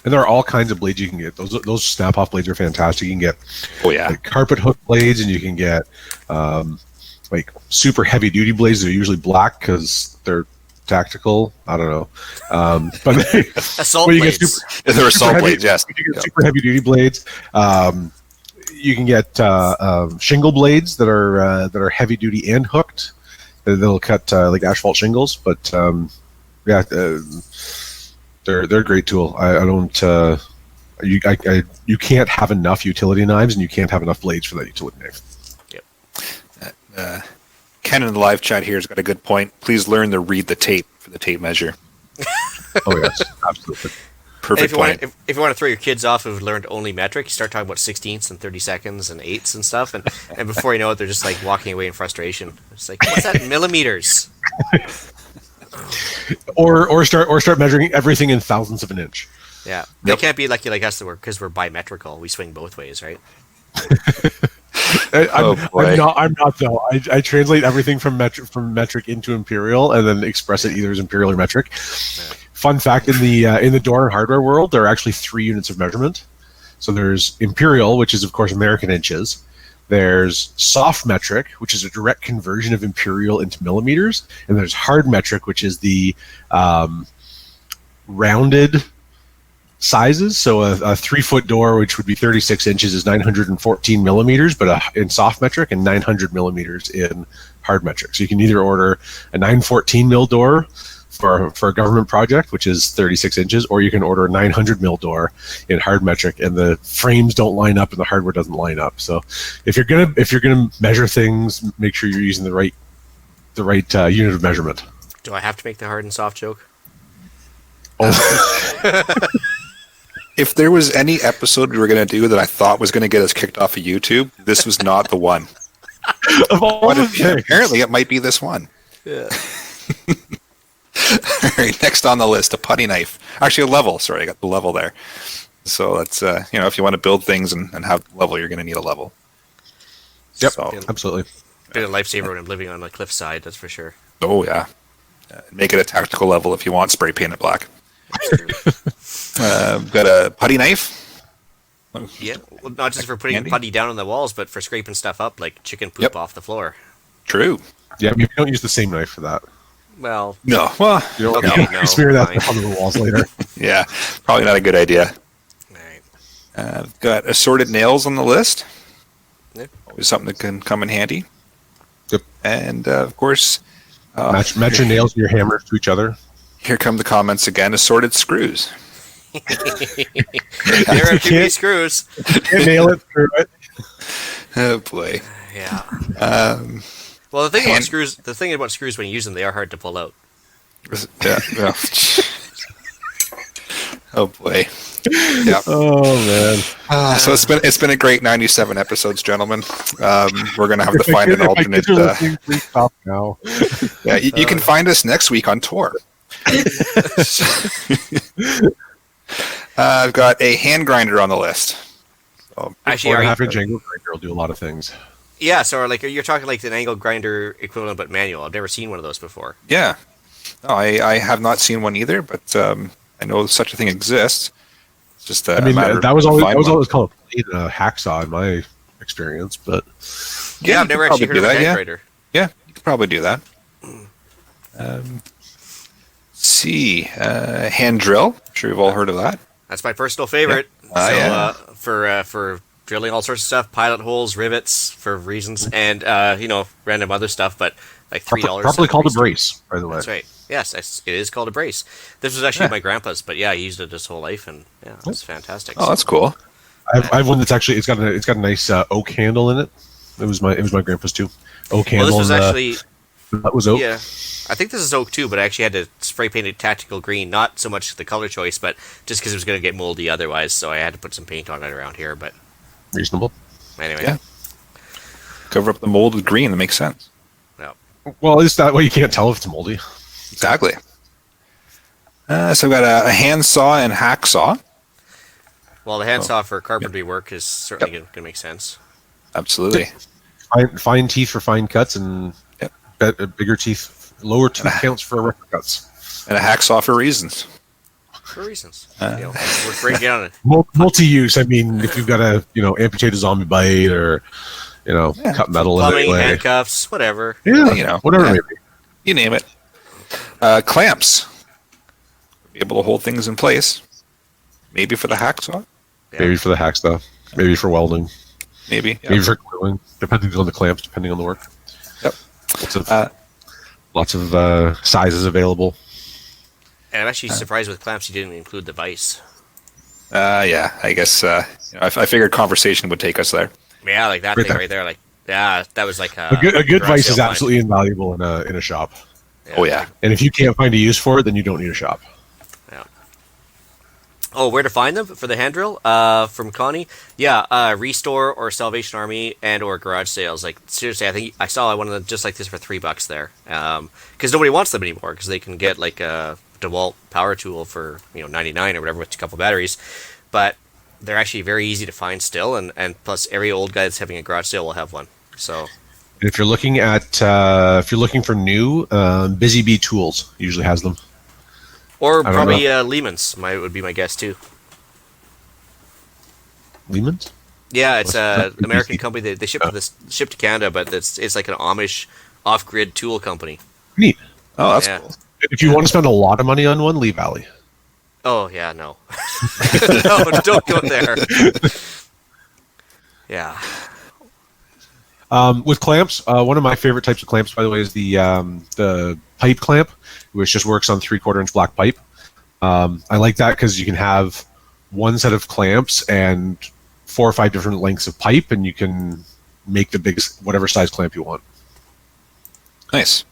And there are all kinds of blades you can get. Those snap-off blades are fantastic. You can get like carpet hook blades, and you can get like super heavy-duty blades. They're usually black because they're tactical. I don't know, but assault blades. They're assault blades. Yes, you get super heavy-duty blades. You can get shingle blades that are heavy-duty and hooked. They'll cut like asphalt shingles, but they're a great tool. You can't have enough utility knives, and you can't have enough blades for that utility knife. Yep. Ken in the live chat here has got a good point. Please learn to read the tape for the tape measure. Oh yes, absolutely. Perfect point. If you want to throw your kids off who've learned only metric, you start talking about 16ths and 30seconds and 8ths and stuff, and before you know it, they're just like walking away in frustration. It's like, what's that, millimeters? or start measuring everything in thousandths of an inch. Yeah, they can't be lucky like us because we're bimetrical. We swing both ways, right? I'm not though. I translate everything from metric into imperial and then express it either as imperial or metric. Yeah. Fun fact, in the door and hardware world, there are actually 3 units of measurement. So there's imperial, which is of course American inches. There's soft metric, which is a direct conversion of imperial into millimeters, and there's hard metric, which is the rounded sizes. So a 3-foot door, which would be 36 inches, is 914 millimeters, but in soft metric, and 900 millimeters in hard metric. So you can either order a 914 mil door for a government project, which is 36 inches, or you can order a 900 mil door in hard metric, and the frames don't line up and the hardware doesn't line up. So if you're gonna measure things, make sure you're using the right unit of measurement. Do I have to make the hard and soft joke? Oh. If there was any episode we were going to do that I thought was going to get us kicked off of YouTube, this was not the one. But apparently it might be this one. Yeah. All right, next on the list, a putty knife. Actually, a level. Sorry, I got the level there. So that's, if you want to build things and have level, you're going to need a level. Yep, So, absolutely. Been a lifesaver when I'm living on a cliffside, that's for sure. oh, yeah. Make it a tactical level if you want, spray paint it black. Got a putty knife. Yeah, well, not just for putting Handy. putty down on the walls, but for scraping stuff up, like chicken poop Yep. off the floor. True. Yeah, you don't use the same knife for that. Well, No. Well, You don't Okay, you no, smear that fine. onto the walls later. yeah, probably not a good idea. right. Got assorted nails on the list. Yeah. Always something that can come in handy. Yep. And, of course, Match your nails and your hammers to each other. here come the comments again. Assorted screws. There are too many screws. Nail it through it. Oh, boy. Yeah. Um, Well, the thing Hand- about screws when you use them, they are hard to pull out. yeah. Oh, boy. Yeah. Oh man. So it's been a great 97 episodes, gentlemen. We're gonna have to find an If my alternate. kids are listening, please stop now. Yeah, you can find us next week on tour. I've got a hand grinder on the list. So, Actually, Or are half you, inch angle grinder will do a lot of things. yeah. So, like, you're talking like an angle grinder equivalent, but manual. I've never seen one of those before. yeah, no, I have not seen one either, but I know such a thing exists. It's just I mean, matter that was of always finding one. called a hacksaw in my experience, but Yeah, I've you never could actually probably heard of a do hand that, grinder. Yeah, you could probably do that. See, hand drill. I'm sure you've all heard of that. That's my personal favorite. Yeah. For drilling all sorts of stuff, pilot holes, rivets for reasons, and random other stuff. But like $3. properly called a brace, by the way. That's right. Yes, it is called a brace. This was actually my grandpa's, but yeah, he used it his whole life, and yeah, it was fantastic. Oh, that's cool. I have one that's actually it's got a nice oak handle in it. It was my grandpa's too. Oak Well, handle. this was and, actually that was oak. yeah. I think this is oak too, but I actually had to spray paint it tactical green. Not so much the color choice, but just because it was going to get moldy otherwise. So I had to put some paint on it around here. But Reasonable. anyway, Yeah. Cover up the mold with green. That makes sense. Well, is that way you can't tell if it's moldy? Exactly. So I've got a hand saw and hacksaw. Well, the handsaw for carpentry work is certainly going to make sense. Absolutely. Fine teeth for fine cuts, and bigger teeth, lower tooth counts for rougher cuts. And a hacksaw for reasons. For reasons. We're breaking down it. Multi-use. I mean, if you've got to, amputate a zombie bite or, cut metal in Plumbing, it. handcuffs, whatever. Yeah, whatever it may be. You name it. Clamps. Be able to hold things in place. Maybe for the hacksaw. Yeah. Maybe for the hack stuff. Maybe for welding. Maybe. Yeah. Maybe for gluing. Depending on the clamps, depending on the work. Yep. Lots of sizes available. And I'm actually surprised with clamps you didn't include the vise. Yeah. I guess I figured conversation would take us there. Yeah, like that Right thing there. right there. Like, yeah, that was like A good garage vice sale is find. absolutely invaluable in a shop. Oh, yeah. And if you can't find a use for it, then you don't need a shop. Yeah. Oh, where to find them for the hand drill? From Connie. Yeah, Restore or Salvation Army and or garage sales. Like seriously, I think I saw one of them just like this for $3 there. Because nobody wants them anymore because they can get like a DeWalt power tool for 99 or whatever with a couple batteries, but they're actually very easy to find still, and plus every old guy that's having a garage sale will have one. So And if you're looking for new, Busy Bee Tools usually has them. or I don't probably Lehman's would be my guess too. Lehman's? Yeah, it's What's an American company. They ship to Canada, but it's like an Amish off-grid tool company. Neat. Oh, that's Yeah. cool. If you want to spend a lot of money on one, Lee Valley. Oh yeah, no, no, don't go there. Yeah, With clamps, one of my favorite types of clamps, by the way, is the pipe clamp, which just works on 3/4 inch black pipe. I like that because you can have one set of clamps and 4 or 5 different lengths of pipe, and you can make the biggest whatever size clamp you want. Nice.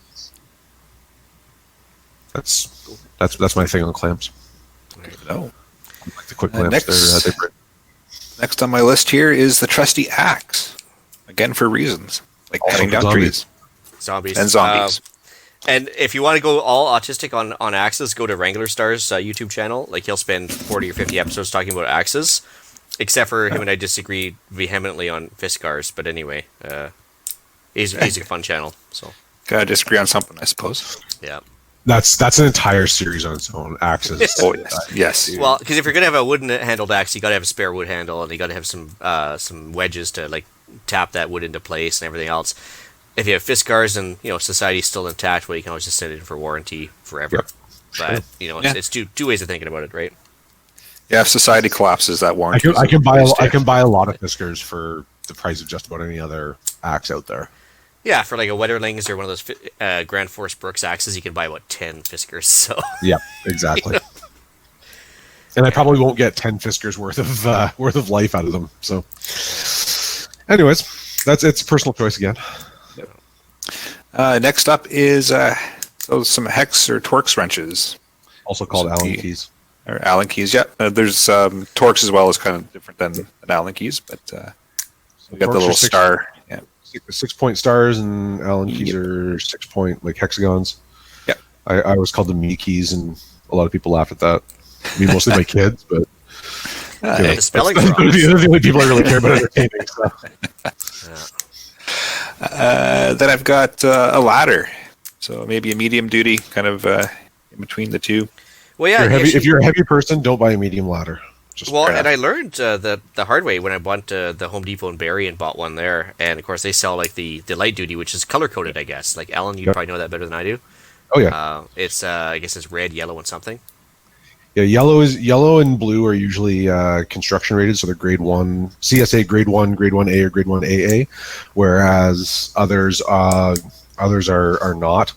That's my thing on clamps. There you go. I like the quick clamps. Next on my list here is the trusty axe. Again, for reasons like Also cutting down zombies. trees. Zombies. And zombies. And if you want to go all autistic on axes, go to Wrangler Star's YouTube channel. Like, he'll spend 40 or 50 episodes talking about axes. Except for him and I disagree vehemently on Fiskars. But anyway, he's a fun channel. So Gotta disagree on something, I suppose. yeah. That's an entire series on its own. Axes. Oh, yes. Yes. Well, because if you're gonna have a wooden handled axe, you gotta have a spare wood handle, and you gotta have some wedges to like tap that wood into place and everything else. If you have Fiskars and society's still intact, well, you can always just send it in for warranty forever. Yep. But it's two ways of thinking about it, right? Yeah, if society collapses, that warranty. I can buy a lot of Fiskars for the price of just about any other axe out there. Yeah, for like a Wetterlings or one of those Grand Force Brooks axes, you can buy about 10 Fiskars. So Yeah, exactly. And I probably won't get 10 Fiskars worth of life out of them. So, anyways, it's personal choice again. Next up is some hex or Torx wrenches. Also called Allen keys. Or Allen keys, yeah. There's Torx as well is kind of different than Allen keys, but we got the little star. Yeah. 6-point stars, and Allen keys are 6-point like hexagons. Yeah. I always called them me keys, and a lot of people laugh at that. I mean, mostly my kids, but the spelling those are the only people I really care about entertaining. So. Then I've got a ladder, so maybe a medium duty, kind of in between the two. Well, yeah. If you're a heavy person, don't buy a medium ladder. And I learned the hard way when I went to the Home Depot in Barrie and bought one there. And of course, they sell like the light duty, which is color coded, I guess. Like Alan, you probably know that better than I do. Oh yeah. It's I guess it's red, yellow, and something. Yeah, yellow and blue are usually construction rated, so they're grade 1 CSA, grade 1, grade 1A, or grade 1 AA, whereas others are not.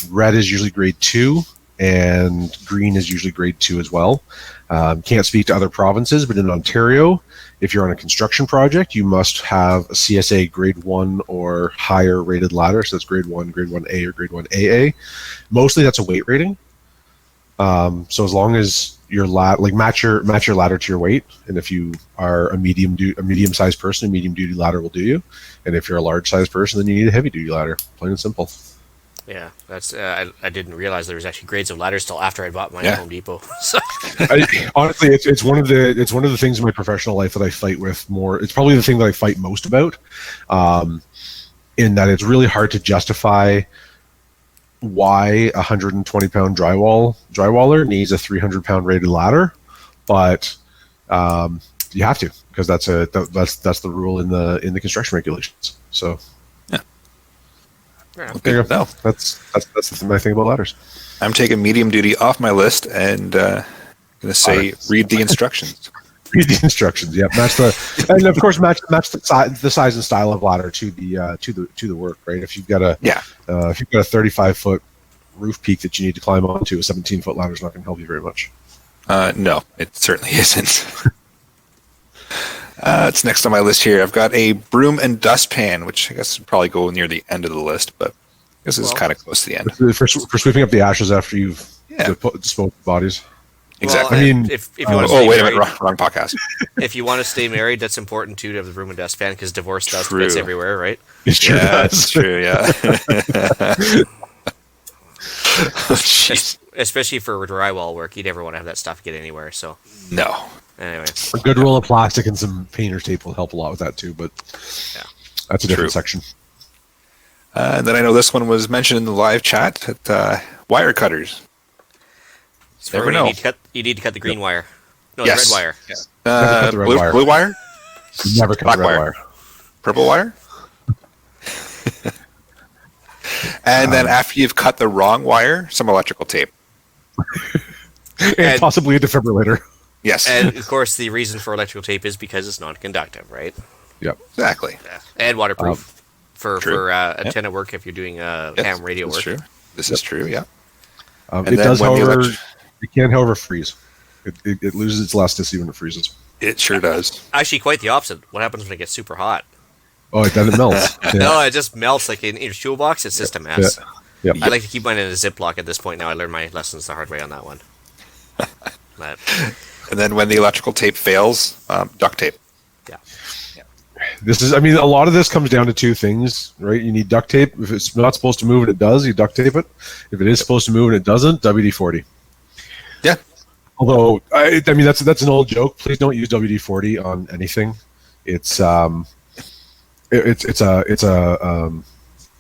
Red is usually grade 2, and green is usually grade 2 as well. Can't speak to other provinces, but in Ontario, if you're on a construction project, you must have a CSA grade 1 or higher rated ladder. So that's grade 1, grade 1A, or grade 1 AA. Mostly that's a weight rating. So as long as your match your ladder to your weight, and if you are a medium sized person, a medium duty ladder will do you. And if you're a large sized person, then you need a heavy duty ladder. Plain and simple. Yeah, that's I didn't realize there was actually grades of ladders till after I bought mine at Home Depot. So. Honestly, it's one of the things in my professional life that I fight with more. It's probably the thing that I fight most about, in that it's really hard to justify why a 120-pound drywaller needs a 300-pound rated ladder, but you have to, because that's the rule in the construction regulations. So. Yeah. There you go. That's my thing about ladders. I'm taking medium duty off my list and going to say read the instructions. Read the instructions. Yeah, and of course match the size and style of ladder to the work. Right. If you've got a 35-foot roof peak that you need to climb onto, a 17-foot ladder is not going to help you very much. No, it certainly isn't. It's next on my list here. I've got a broom and dustpan, which I guess would probably go near the end of the list, but I guess it's kind of close to the end. For sweeping up the ashes after you've disposed of bodies. Exactly. Well, I mean, if you want to wait a minute, wrong podcast. If you want to stay married, that's important too to have the broom and dustpan, because divorce dust gets everywhere, right? It's true. Yeah, it's true. Yeah. Especially for drywall work, you never want to have that stuff get anywhere. So no. Anyway, a good roll of plastic and some painter's tape will help a lot with that too, but that's a different section. And then I know this one was mentioned in the live chat at wire cutters. So never know. You need to cut the green wire. No, yes. The red wire. Yeah. Blue wire? Never cut the red wire. Purple wire? And then after you've cut the wrong wire, some electrical tape. and possibly a defibrillator. Yes. And of course, the reason for electrical tape is because it's non-conductive, right? Yep. Exactly. Yeah. And waterproof for antenna Yep. work if you're doing Yes, ham radio this work. is true. This is true, yeah. It then does, when the however, elect- it can, however, freeze. It loses its elasticity when it freezes. It sure does. Actually, quite the opposite. What happens when it gets super hot? Oh, then it melts. Yeah. No, it just melts like in your toolbox. It's just a mess. Yeah. I like to keep mine in a Ziploc at this point now. I learned my lessons the hard way on that one. But, And then when the electrical tape fails, duct tape. yeah. A lot of this comes down to two things, right? You need duct tape. If it's not supposed to move and it does, you duct tape it. If it is supposed to move and it doesn't, WD-40. Yeah. Although, that's an old joke. Please don't use WD-40 on anything. It's a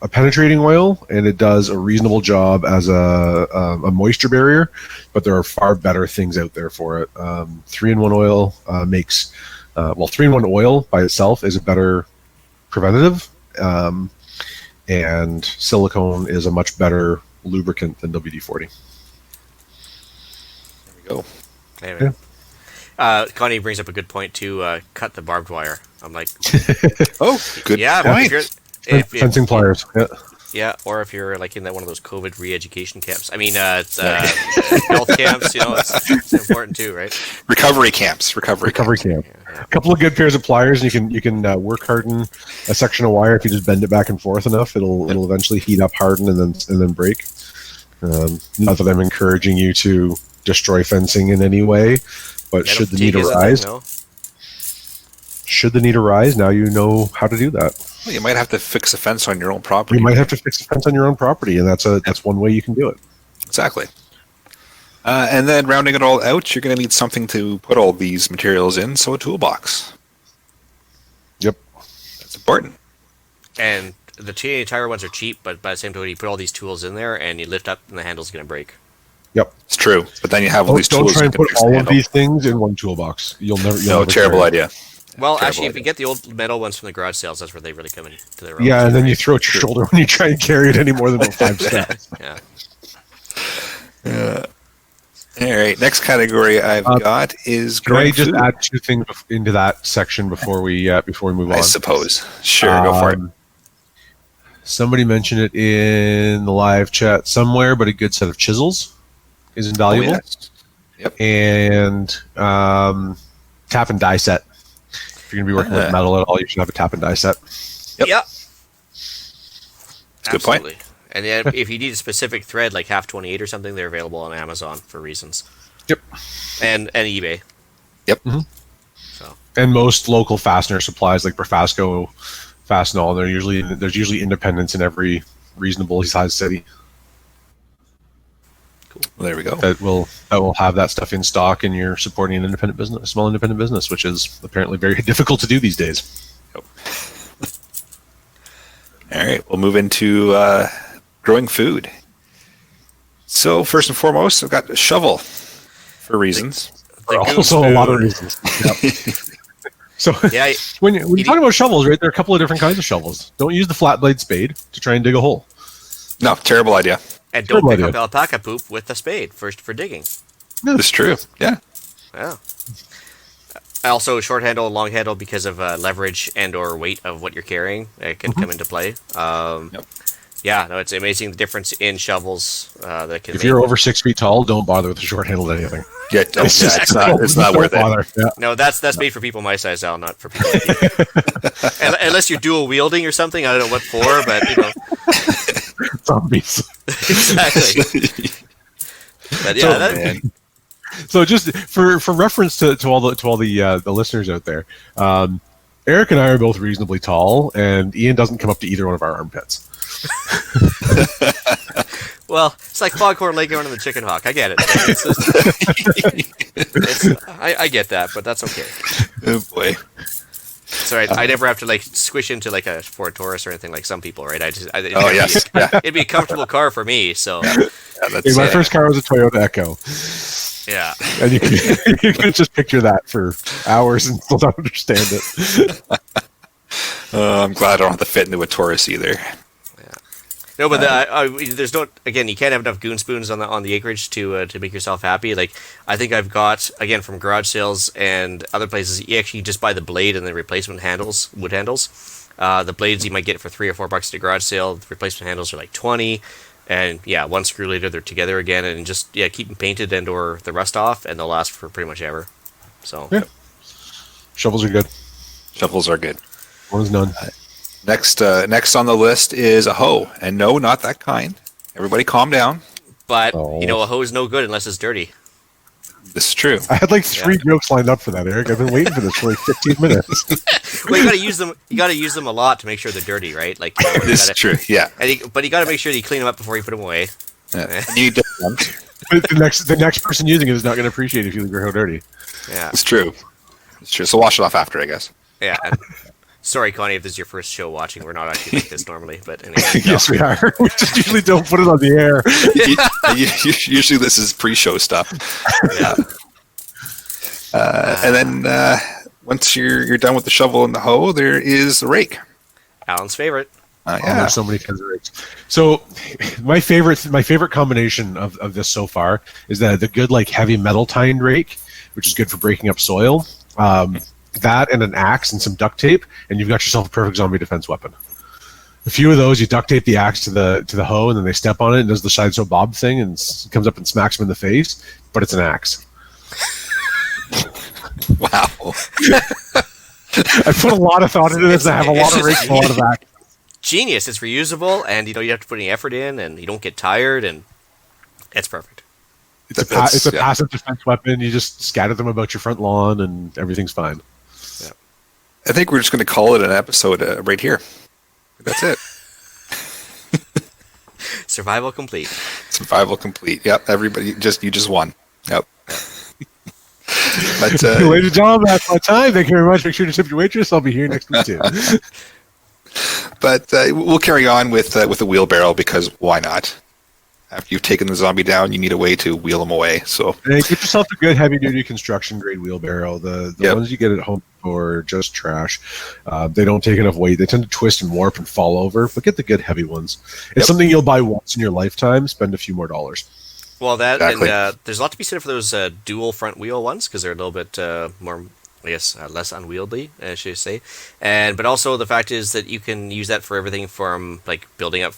penetrating oil, and it does a reasonable job as a moisture barrier, but there are far better things out there for it. 3-in-1 oil makes 3-in-1 oil by itself is a better preventative, and silicone is a much better lubricant than WD-40. There we go. Anyway. Connie brings up a good point to cut the barbed wire. I'm like, Oh, good yeah, but point. if Fencing pliers. Yeah. yeah, or if you're like in one of those COVID re-education camps. I mean, health camps. It's important too, right? Recovery camps. Recovery camp. camp. A couple of good pairs of pliers, and you can work harden a section of wire. If you just bend it back and forth enough, it'll eventually heat up, harden, and then break. Not that I'm encouraging you to destroy fencing in any way, but should the need arise, now you know how to do that. Well, you might have to fix a fence on your own property. You might have to fix a fence on your own property, and that's one way you can do it. Exactly. And then rounding it all out, you're going to need something to put all these materials in, so a toolbox. Yep. That's important. And the TNA tire ones are cheap, but by the same token, you put all these tools in there, and you lift up, and the handle's going to break. Yep. It's true. But then you have all these Don't tools. try and you can put fix the all of handle. these things in one toolbox. You'll never Terrible carry it. idea. Well, Terrible actually, if idea. you get the old metal ones from the garage sales, that's where they really come into their own. Yeah, and then you throw it to your shoulder when you try and carry it any more than about 5 steps. Yeah. All right. Next category I've got is Can I growing just food. add two things into that section before we move on? I suppose. Sure, go for it. Somebody mentioned it in the live chat somewhere, but a good set of chisels is invaluable. Oh, yes. Yep. And tap and die set. If you're going to be working with metal at all, you should have a tap and die set. Yep. That's a good point. Absolutely. And then if you need a specific thread, like half 28 or something, they're available on Amazon for reasons. Yep. And eBay. Yep. Mm-hmm. So. And most local fastener supplies like Brafasco, Fastenal, there's usually independents in every reasonable sized city. Cool. Well, there we go. That will have that stuff in stock, and you're supporting an independent business, a small independent business, which is apparently very difficult to do these days. Yep. All right, we'll move into growing food. So first and foremost, I've got a shovel for reasons. For also a lot of reasons. Yep. So Yeah, when you talk about shovels, right, there are a couple of different kinds of shovels. Don't use the flat blade spade to try and dig a hole. No, terrible idea. and don't Terrible pick up idea. alpaca poop with a spade for digging. It's true. Yeah. Yeah. Also, short handle, long handle, because of leverage and or weight of what you're carrying, it can come into play. Yep. Yeah, no, it's amazing the difference in shovels that can. If you're over 6 feet tall, don't bother with a short handled anything. Yeah, it's not worth it. Bother. Yeah. No, that's made for people my size, Al, not for people like you. Unless you're dual wielding or something, I don't know what for, but you know. Zombies. Exactly. But yeah, Man. So just for reference to all the listeners out there, Eric and I are both reasonably tall, and Ian doesn't come up to either one of our armpits. well, it's like Foghorn Leghorn and the Chicken Hawk. I get it. I get that, but that's okay. Oh boy. Sorry, I never have to like squish into like a Ford Taurus or anything like some people, right? Yes. Yeah. It'd be a comfortable car for me, so Yeah, that's My first car was a Toyota Echo, yeah. and you can just picture that for hours and still don't understand it. I'm glad I don't have to fit into a Taurus either. No, but there's no. Again, you can't have enough goon spoons on the acreage to make yourself happy. Like I think I've got again from garage sales and other places. You actually just buy the blade and the replacement wood handles. The blades you might get for $3 or $4 at a garage sale. The replacement handles are like 20, and yeah, one screw later they're together again, and just keep them painted and or the rust off, and they'll last for pretty much ever. So yeah, shovels are good. Shovels are good. One is none. Next on the list is a hoe, and no, not that kind. Everybody, calm down. But a hoe is no good unless it's dirty. This is true. I had like 3 jokes lined up for that, Eric. I've been waiting for this for like 15 minutes. Well, you got to use them. You got to use them a lot to make sure they're dirty, right? Like this is true. Yeah. But you got to make sure that you clean them up before you put them away. Yeah. You don't. But the next person using it is not going to appreciate it if you leave your hoe dirty. Yeah, it's true. It's true. So wash it off after, I guess. Yeah. Sorry, Connie, if this is your first show watching. We're not actually like this normally, but anyway. Yes, we are. We just usually don't put it on the air. Usually this is pre-show stuff. Yeah. And then once you're done with the shovel and the hoe, there is the rake. Alan's favorite. There's so many kinds of rakes. So my favorite combination of this so far is the good like heavy metal tined rake, which is good for breaking up soil. That and an axe and some duct tape, and you've got yourself a perfect zombie defense weapon. A few of those, you duct tape the axe to the hoe, and then they step on it and does the side so bob thing, and comes up and smacks them in the face. But it's an axe. Wow. I put a lot of thought into this. I have a lot of rakes and a lot of axes. Genius. It's reusable, and you have to put any effort in, and you don't get tired, and it's perfect. It's a passive defense weapon. You just scatter them about your front lawn, and everything's fine. Yeah. I think we're just going to call it an episode right here. That's it. Survival complete. Survival complete. Yep. Everybody, you just won. Yep. But, ladies and gentlemen, that's my time. Thank you very much. Make sure to tip your waitress. I'll be here next week too. But we'll carry on with the wheelbarrow because why not? After you've taken the zombie down, you need a way to wheel them away. So get yourself a good heavy-duty construction-grade wheelbarrow. The ones you get at home are just trash. They don't take enough weight. They tend to twist and warp and fall over. But get the good heavy ones. It's something you'll buy once in your lifetime. Spend a few more dollars. Well, exactly. And there's a lot to be said for those dual front wheel ones because they're a little bit more, I guess, less unwieldy, I should say. But also the fact is that you can use that for everything from like building up,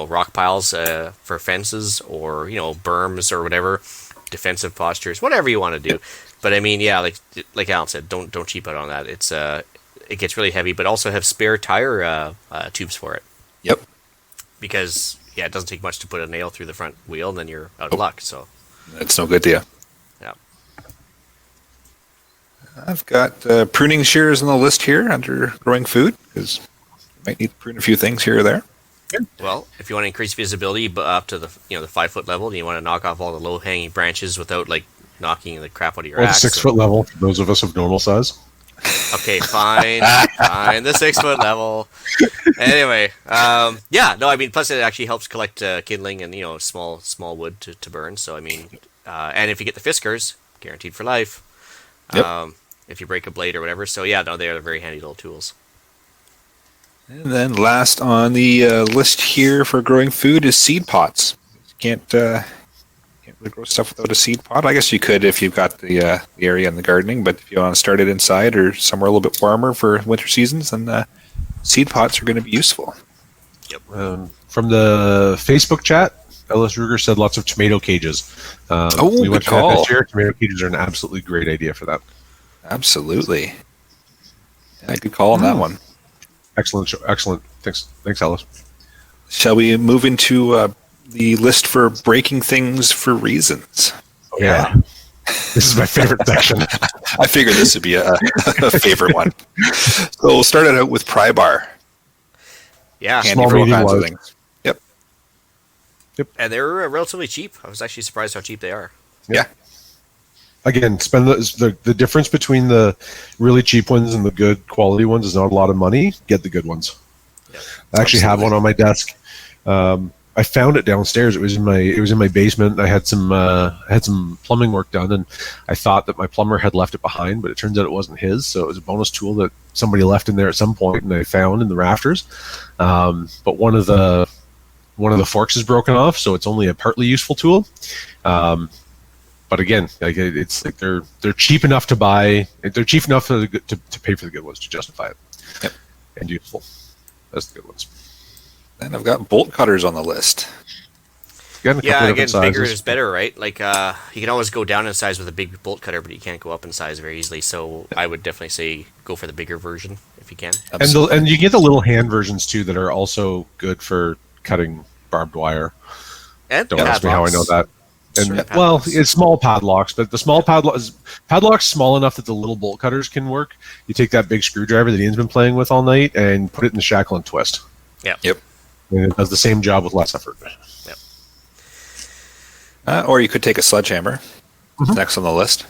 rock piles for fences or berms or whatever, defensive postures, whatever you want to do. But I mean, yeah, like Alan said, don't cheap out on that. It's it gets really heavy, but also have spare tire tubes for it. Yep. Because it doesn't take much to put a nail through the front wheel, and then you're out of luck. So that's no good to you. Yeah. I've got pruning shears on the list here under growing food because you might need to prune a few things here or there. Well, if you want to increase visibility up to the 5-foot level, and you want to knock off all the low hanging branches without knocking the crap out of your axe. 6 foot level for those of us of normal size. Okay, fine, the 6 foot level. Anyway, I mean, plus it actually helps collect kindling and small wood to burn. So I mean, and if you get the Fiskars, guaranteed for life. Yep. If you break a blade or whatever. So yeah, no, they are very handy little tools. And then last on the list here for growing food is seed pots. Can't really grow stuff without a seed pot. I guess you could if you've got the area in the gardening, but if you want to start it inside or somewhere a little bit warmer for winter seasons, then seed pots are going to be useful. Yep. From the Facebook chat, Ellis Ruger said lots of tomato cages. We went good call. This year. Tomato cages are an absolutely great idea for that. Absolutely. Yeah, good call on that one. Excellent. Thanks, Ellis. Shall we move into the list for breaking things for reasons? Oh, yeah. This is my favorite section. I figured this would be a favorite one. So we'll start it out with pry bar. Yeah. Handy for all kinds of things. Yep. And they're relatively cheap. I was actually surprised how cheap they are. Yeah. Again, spend the difference between the really cheap ones and the good quality ones is not a lot of money. Get the good ones. Yeah, I actually have one on my desk. I found it downstairs. It was in my basement. I had some plumbing work done, and I thought that my plumber had left it behind, but it turns out it wasn't his. So it was a bonus tool that somebody left in there at some point, and I found in the rafters. But one of the one of the forks is broken off, so it's only a partly useful tool. But again, like it's like they're cheap enough to buy. They're cheap enough to pay for the good ones to justify it. Yep. And useful. That's the good ones. And I've got bolt cutters on the list. Yeah, again, bigger is better, right? Like you can always go down in size with a big bolt cutter, but you can't go up in size very easily. So I would definitely say go for the bigger version if you can. And you get the little hand versions too that are also good for cutting barbed wire. And don't ask me how I know that. And Padlocks. well, it's small padlocks, but the small padlocks small enough that the little bolt cutters can work. You take that big screwdriver that Ian's been playing with all night and put it in the shackle and twist. Yeah. Yep. And it does the same job with less effort. Yep. Or you could take a sledgehammer. Next on the list.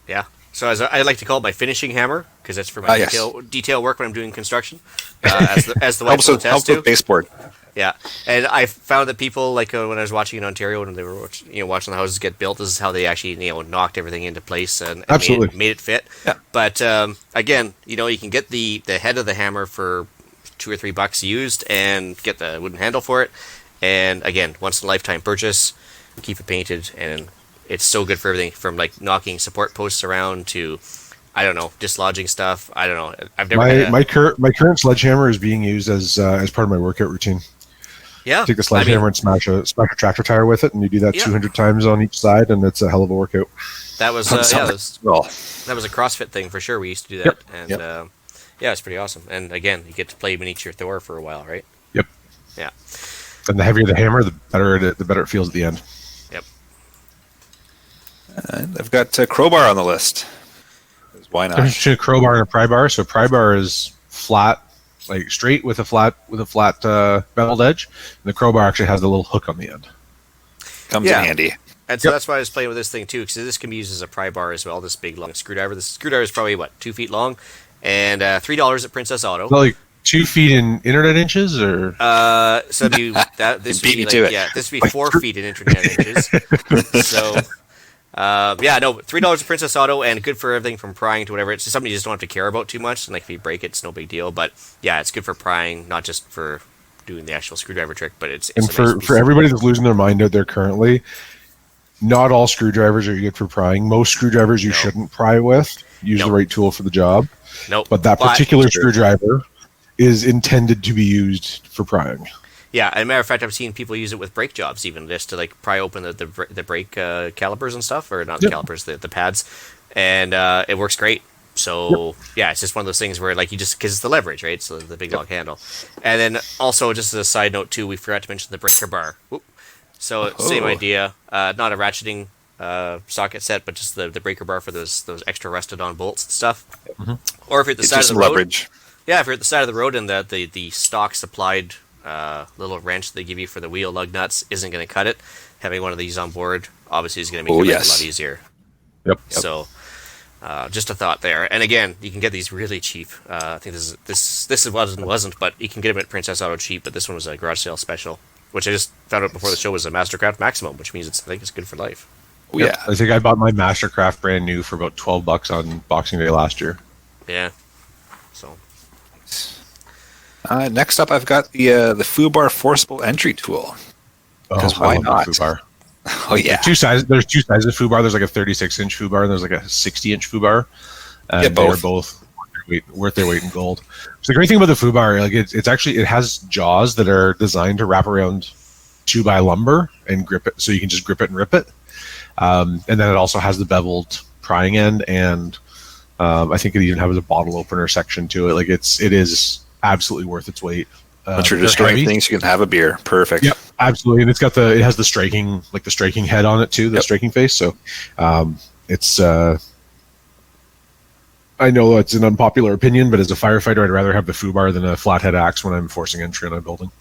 Yeah. So as I like to call it my finishing hammer, because that's for my detail work when I'm doing construction. As the wife will attest helps to. with baseboard. Yeah, and I found that people, like when I was watching in Ontario, when they were watching the houses get built, this is how they actually knocked everything into place and made it fit. Yeah. But again, you can get the head of the hammer for $2 or $3 used and get the wooden handle for it. And again, once in a lifetime purchase, keep it painted, and it's so good for everything from like knocking support posts around to, I don't know, dislodging stuff. I don't know. I've never my current sledgehammer is being used as part of my workout routine. Yeah, take the sledgehammer and smash a tractor tire with it, and you do that 200 times on each side, and it's a hell of a workout. That was that was a CrossFit thing for sure. We used to do that, and it's pretty awesome. And again, you get to play miniature Thor for a while, right? Yep. Yeah. And the heavier the hammer, the better it feels at the end. Yep. And I've got a crowbar on the list. Why not? There's a crowbar and a pry bar. So pry bar is flat, like straight with a flat beveled edge, and the crowbar actually has a little hook on the end. Comes in handy. And so that's why I was playing with this thing too, because this can be used as a pry bar as well. This big long screwdriver. This screwdriver is probably 2 feet long, and $3 at Princess Auto. Well, like 2 feet in internet inches, or so this would be this would be 4 feet in internet inches. So. $3 at Princess Auto, and good for everything from prying to whatever. It's just something you just don't have to care about too much, and like if you break it, it's no big deal. But yeah, it's good for prying, not just for doing the actual screwdriver trick, but it's for everybody that's losing their mind out there currently, not all screwdrivers are good for prying. Most screwdrivers you shouldn't pry with. Use the right tool for the job. But that particular screwdriver is intended to be used for prying. Yeah, as a matter of fact, I've seen people use it with brake jobs, even just to like pry open the brake calipers and stuff, or not the calipers, the pads, and it works great. So it's just one of those things where like because it's the leverage, right? So the big long handle, and then also just as a side note too, we forgot to mention the breaker bar. So same idea, not a ratcheting socket set, but just the breaker bar for those extra rusted on bolts and stuff. Or if you're at the side of the road, leverage. Yeah, if you're at the side of the road and the stock supplied little wrench they give you for the wheel lug nuts isn't going to cut it, having one of these on board obviously is going to make it a lot easier. Yep. So just a thought there. And again, you can get these really cheap. I think this wasn't, but you can get them at Princess Auto cheap. But this one was a garage sale special, which I just found out before the show was a Mastercraft Maximum, which means I think it's good for life. Oh, yeah. I think I bought my Mastercraft brand new for about $12 on Boxing Day last year. Yeah. So. Next up, I've got the FooBar forcible entry tool. Because why not? FooBar. Oh yeah. There's two sizes of FooBar. There's like a 36-inch FooBar and there's like a 60-inch FooBar. And they're both worth their weight in gold. So the great thing about the FooBar, like it has jaws that are designed to wrap around 2x lumber and grip it, so you can just grip it and rip it. And then it also has the beveled prying end, and I think it even has a bottle opener section to it. Like it is absolutely worth its weight. Once you're destroying things, you can have a beer. Perfect. Yep, absolutely. And it has the striking head on it too, the striking face. So it's I know it's an unpopular opinion, but as a firefighter, I'd rather have the FooBar than a flathead axe when I'm forcing entry on a building.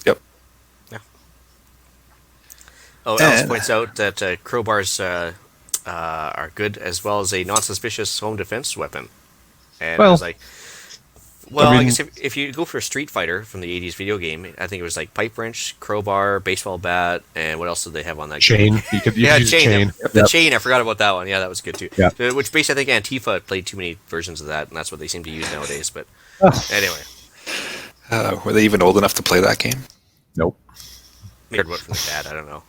Yep. Yeah. Oh, Alice points out that crowbars are good as well as a non-suspicious home defense weapon. And I was like, I guess if you go for a Street Fighter from the 80s video game, I think it was like pipe wrench, crowbar, baseball bat, and what else did they have on that chain? game? You could use chain. The chain, I forgot about that one. Yeah, that was good too. Yeah. Which basically, I think Antifa played too many versions of that, and that's what they seem to use nowadays. But anyway. Were they even old enough to play that game? Nope. Heard what from the dad? I don't know.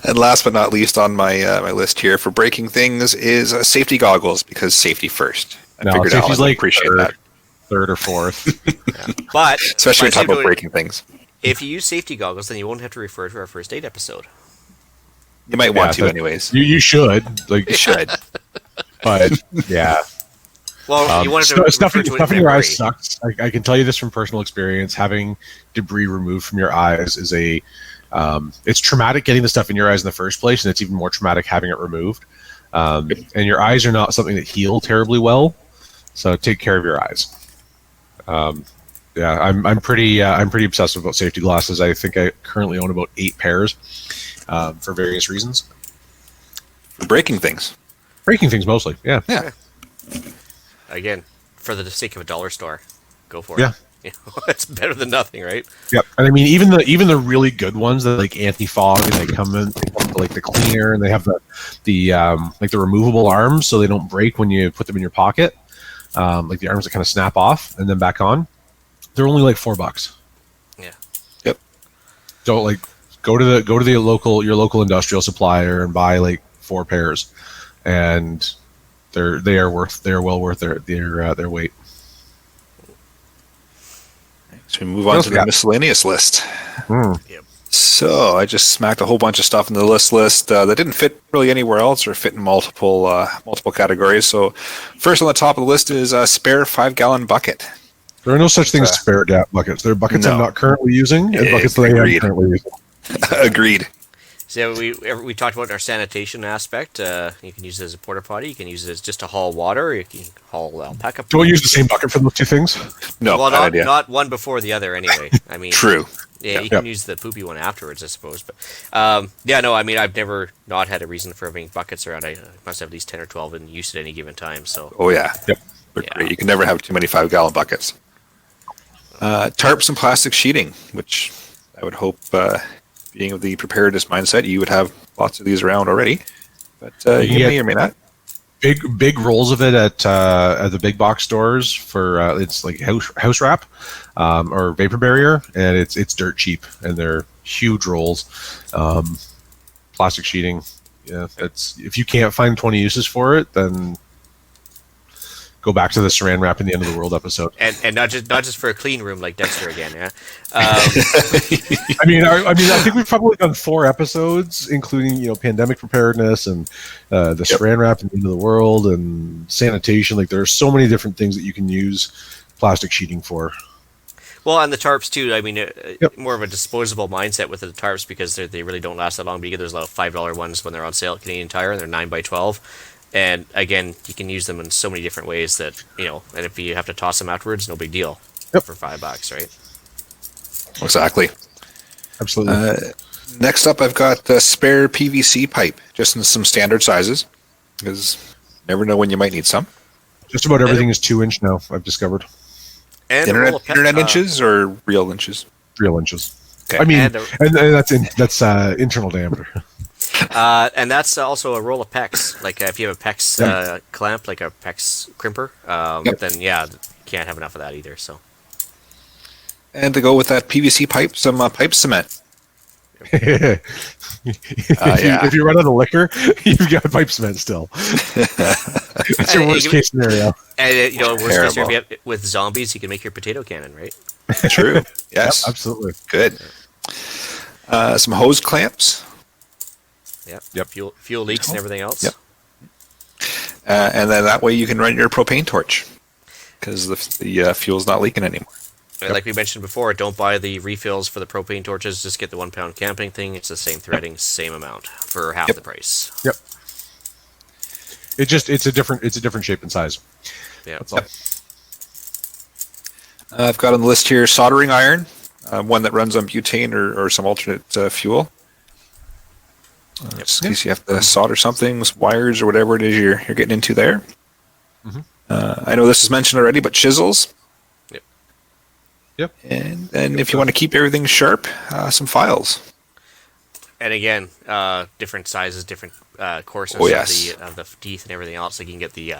And last but not least on my my list here for breaking things is safety goggles, because safety first. I figured Alan would appreciate that. Third or fourth. Yeah. But Especially when you talk about breaking things. If you use safety goggles, then you won't have to refer to our first aid episode. You might want to, anyways. You should. Like, You should. But, yeah. Well, you wanted to stuff refer to it in in your memory. eyes sucks. I can tell you this from personal experience. Having debris removed from your eyes is it's traumatic getting the stuff in your eyes in the first place, and it's even more traumatic having it removed. And your eyes are not something that heal terribly well, so take care of your eyes. Yeah, I'm pretty obsessive about safety glasses. I think I currently own about 8 pairs for various reasons. For breaking things. Breaking things mostly, yeah. Yeah. Again, for the sake of a dollar store, go for Yeah. it. You know, it's better than nothing, right? Yep. And I mean, even the really good ones that like anti-fog, and they come with like the cleaner, and they have the like the removable arms, so they don't break when you put them in your pocket. Like the arms that kind of snap off and then back on. They're only like $4. Yeah. Yep. So like go to your local industrial supplier and buy like 4 pairs, and they are well worth their weight. So we move on to the miscellaneous list. Yep. So I just smacked a whole bunch of stuff in the list that didn't fit really anywhere else, or fit in multiple categories. So first on the top of the list is a spare 5-gallon bucket. There are no such things as spare buckets. There are buckets I'm not currently using, and buckets that I am currently using. Agreed. So we talked about our sanitation aspect. You can use it as a porta potty. You can use it as just to haul water. You can haul alpaca. Do I use the same bucket for those two things? No, well, bad idea. not one before the other. Anyway, I mean, True. Yeah, you can use the poopy one afterwards, I suppose. But yeah, no, I mean, I've never not had a reason for having buckets around. I must have at least 10 or 12 in use at any given time. So. Oh yeah. Yep. They're great. You can never have too many 5-gallon buckets. Tarps and plastic sheeting, which I would hope, being of the preparedness mindset, you would have lots of these around already. But you may or may not. Big rolls of it at the big box stores for it's like house wrap or vapor barrier, and it's dirt cheap, and they're huge rolls. Plastic sheeting, yeah. It's if you can't find 20 uses for it, then go back to the saran wrap in the End of the World episode. And not just for a clean room like Dexter again, yeah. I mean, I think we've probably done 4 episodes, including pandemic preparedness and the saran wrap in the End of the World and sanitation. Like there are so many different things that you can use plastic sheeting for. Well, and the tarps too. I mean, more of a disposable mindset with the tarps, because they really don't last that long. But there's a lot of $5 ones when they're on sale at Canadian Tire, and they're 9x12. And again, you can use them in so many different ways that, and if you have to toss them afterwards, no big deal for $5, right? Exactly. Absolutely. Next up, I've got a spare PVC pipe, just in some standard sizes, because you never know when you might need some. Just about everything is 2-inch now, I've discovered. And internet inches or real inches? Real inches. Okay. I mean, and that's internal diameter. And that's also a roll of PEX. Like if you have a PEX clamp, like a PEX crimper, then you can't have enough of that either. So. And to go with that PVC pipe, some pipe cement. If you run out of liquor, you've got pipe cement still. That's your worst case scenario. And worst case scenario, with zombies, you can make your potato cannon, right? True. Yes. Yep, absolutely. Good. Some hose clamps. Yep. Fuel leaks and everything else. Yep. And then that way you can run your propane torch, because the fuel's not leaking anymore. And like we mentioned before, don't buy the refills for the propane torches. Just get the 1 pound camping thing. It's the same threading, same amount for half the price. Yep. It's a different shape and size. Yeah. That's all. I've got on the list here soldering iron, one that runs on butane or some alternate fuel. Just in case you have to solder something, wires or whatever it is you're getting into there. Mm-hmm. I know this was mentioned already, but chisels. Yep. And if you want to keep everything sharp, some files. And again, different sizes, different coarseness Oh, yes. of the teeth and everything else. Like you can get the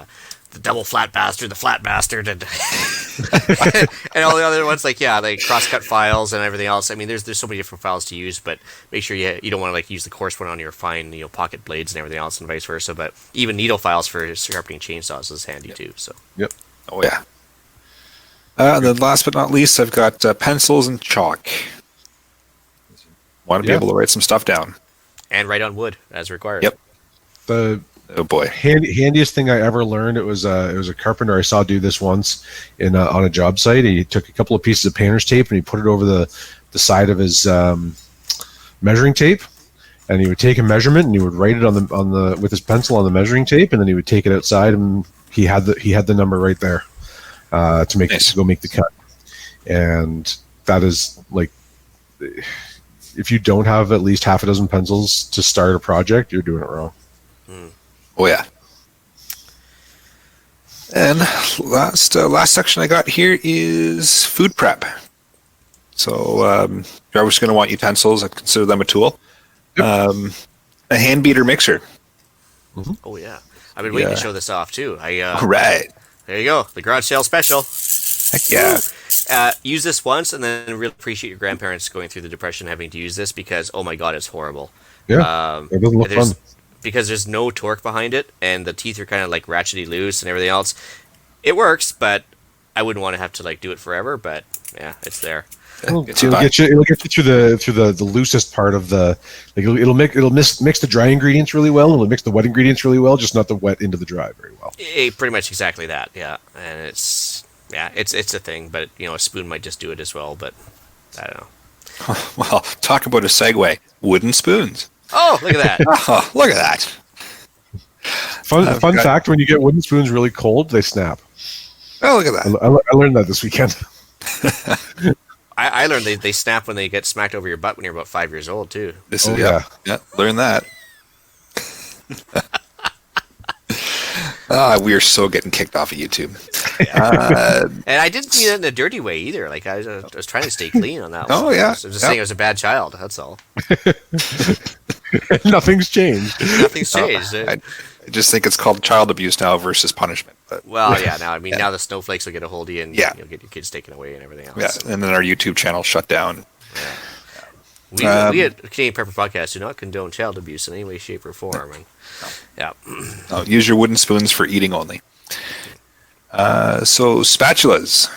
double flat bastard, the flat bastard, and and all the other ones. Like the crosscut files and everything else. I mean, there's so many different files to use, but make sure you don't want to like use the coarse one on your fine pocket blades and everything else, and vice versa. But even needle files for sharpening chainsaws is handy too. So Yep. Oh yeah. And then last but not least, I've got pencils and chalk. Want to be able to write some stuff down. and write on wood as required. Yep. The Oh boy. handiest thing I ever learned, it was a carpenter I saw do this once on a job site. He took a couple of pieces of painter's tape and he put it over the side of his measuring tape, and he would take a measurement and he would write it on the with his pencil on the measuring tape, and then he would take it outside and he had the number right there to go make the cut. And that is like, if you don't have at least half a dozen pencils to start a project, you're doing it wrong. Oh yeah. And last section I got here is food prep. So you're always going to want utensils. I consider them a tool. Yep. A hand beater mixer. Mm-hmm. Oh yeah, I've been waiting to show this off too. Right. There you go, the garage sale special. Heck yeah. Use this once and then really appreciate your grandparents going through the depression having to use this, because oh my god, it's horrible. Yeah, it doesn't look fun. Because there's no torque behind it, and the teeth are kind of like ratchety loose and everything else. It works, but I wouldn't want to have to like do it forever. But yeah, it's there. It'll get you through the loosest part of the, like it'll mix the dry ingredients really well, and it'll mix the wet ingredients really well, just not the wet into the dry very well. Pretty much exactly that, yeah. And it's a thing, but a spoon might just do it as well. But I don't know. Well, talk about a segue. Wooden spoons. Oh, look at that! Oh, look at that. Fun fact: when you get wooden spoons really cold, they snap. Oh, look at that. I learned that this weekend. I learned they snap when they get smacked over your butt when you're about 5 years old too. Yeah, learn that. We are so getting kicked off of YouTube. And I didn't mean it in a dirty way either. Like I was trying to stay clean on that one. Oh yeah. I was just saying I was a bad child. That's all. Nothing's changed. Nothing's changed. I just think it's called child abuse now versus punishment. But well, yeah. Now now the snowflakes will get a hold of you, and you'll get your kids taken away and everything else. Yeah, and then our YouTube channel shut down. Yeah. We at Canadian Prepper Podcast do not condone child abuse in any way, shape, or form. And No, use your wooden spoons for eating only. So spatulas,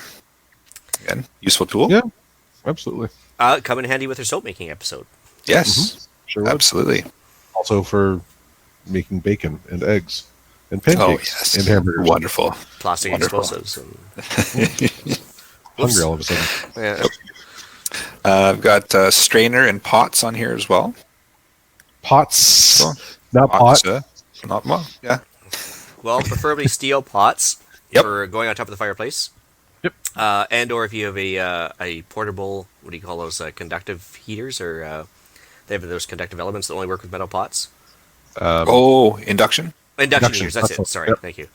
again, useful tool. Yeah, absolutely. Come in handy with our soap making episode. Yes, Sure would. absolutely. Also for making bacon and eggs and pancakes and hamburgers. Wonderful. Plastic explosives. And Hungry all of a sudden. yeah. I've got strainer and pots on here as well. Pots, Cool. not Pots, pot. not well. Yeah. Well, preferably steel pots Yep. for going on top of the fireplace. Yep. And or if you have a portable, what do you call those, conductive heaters, or they have those conductive elements that only work with metal pots. Induction. Induction heaters. That's it. Sorry. Yep. Thank you.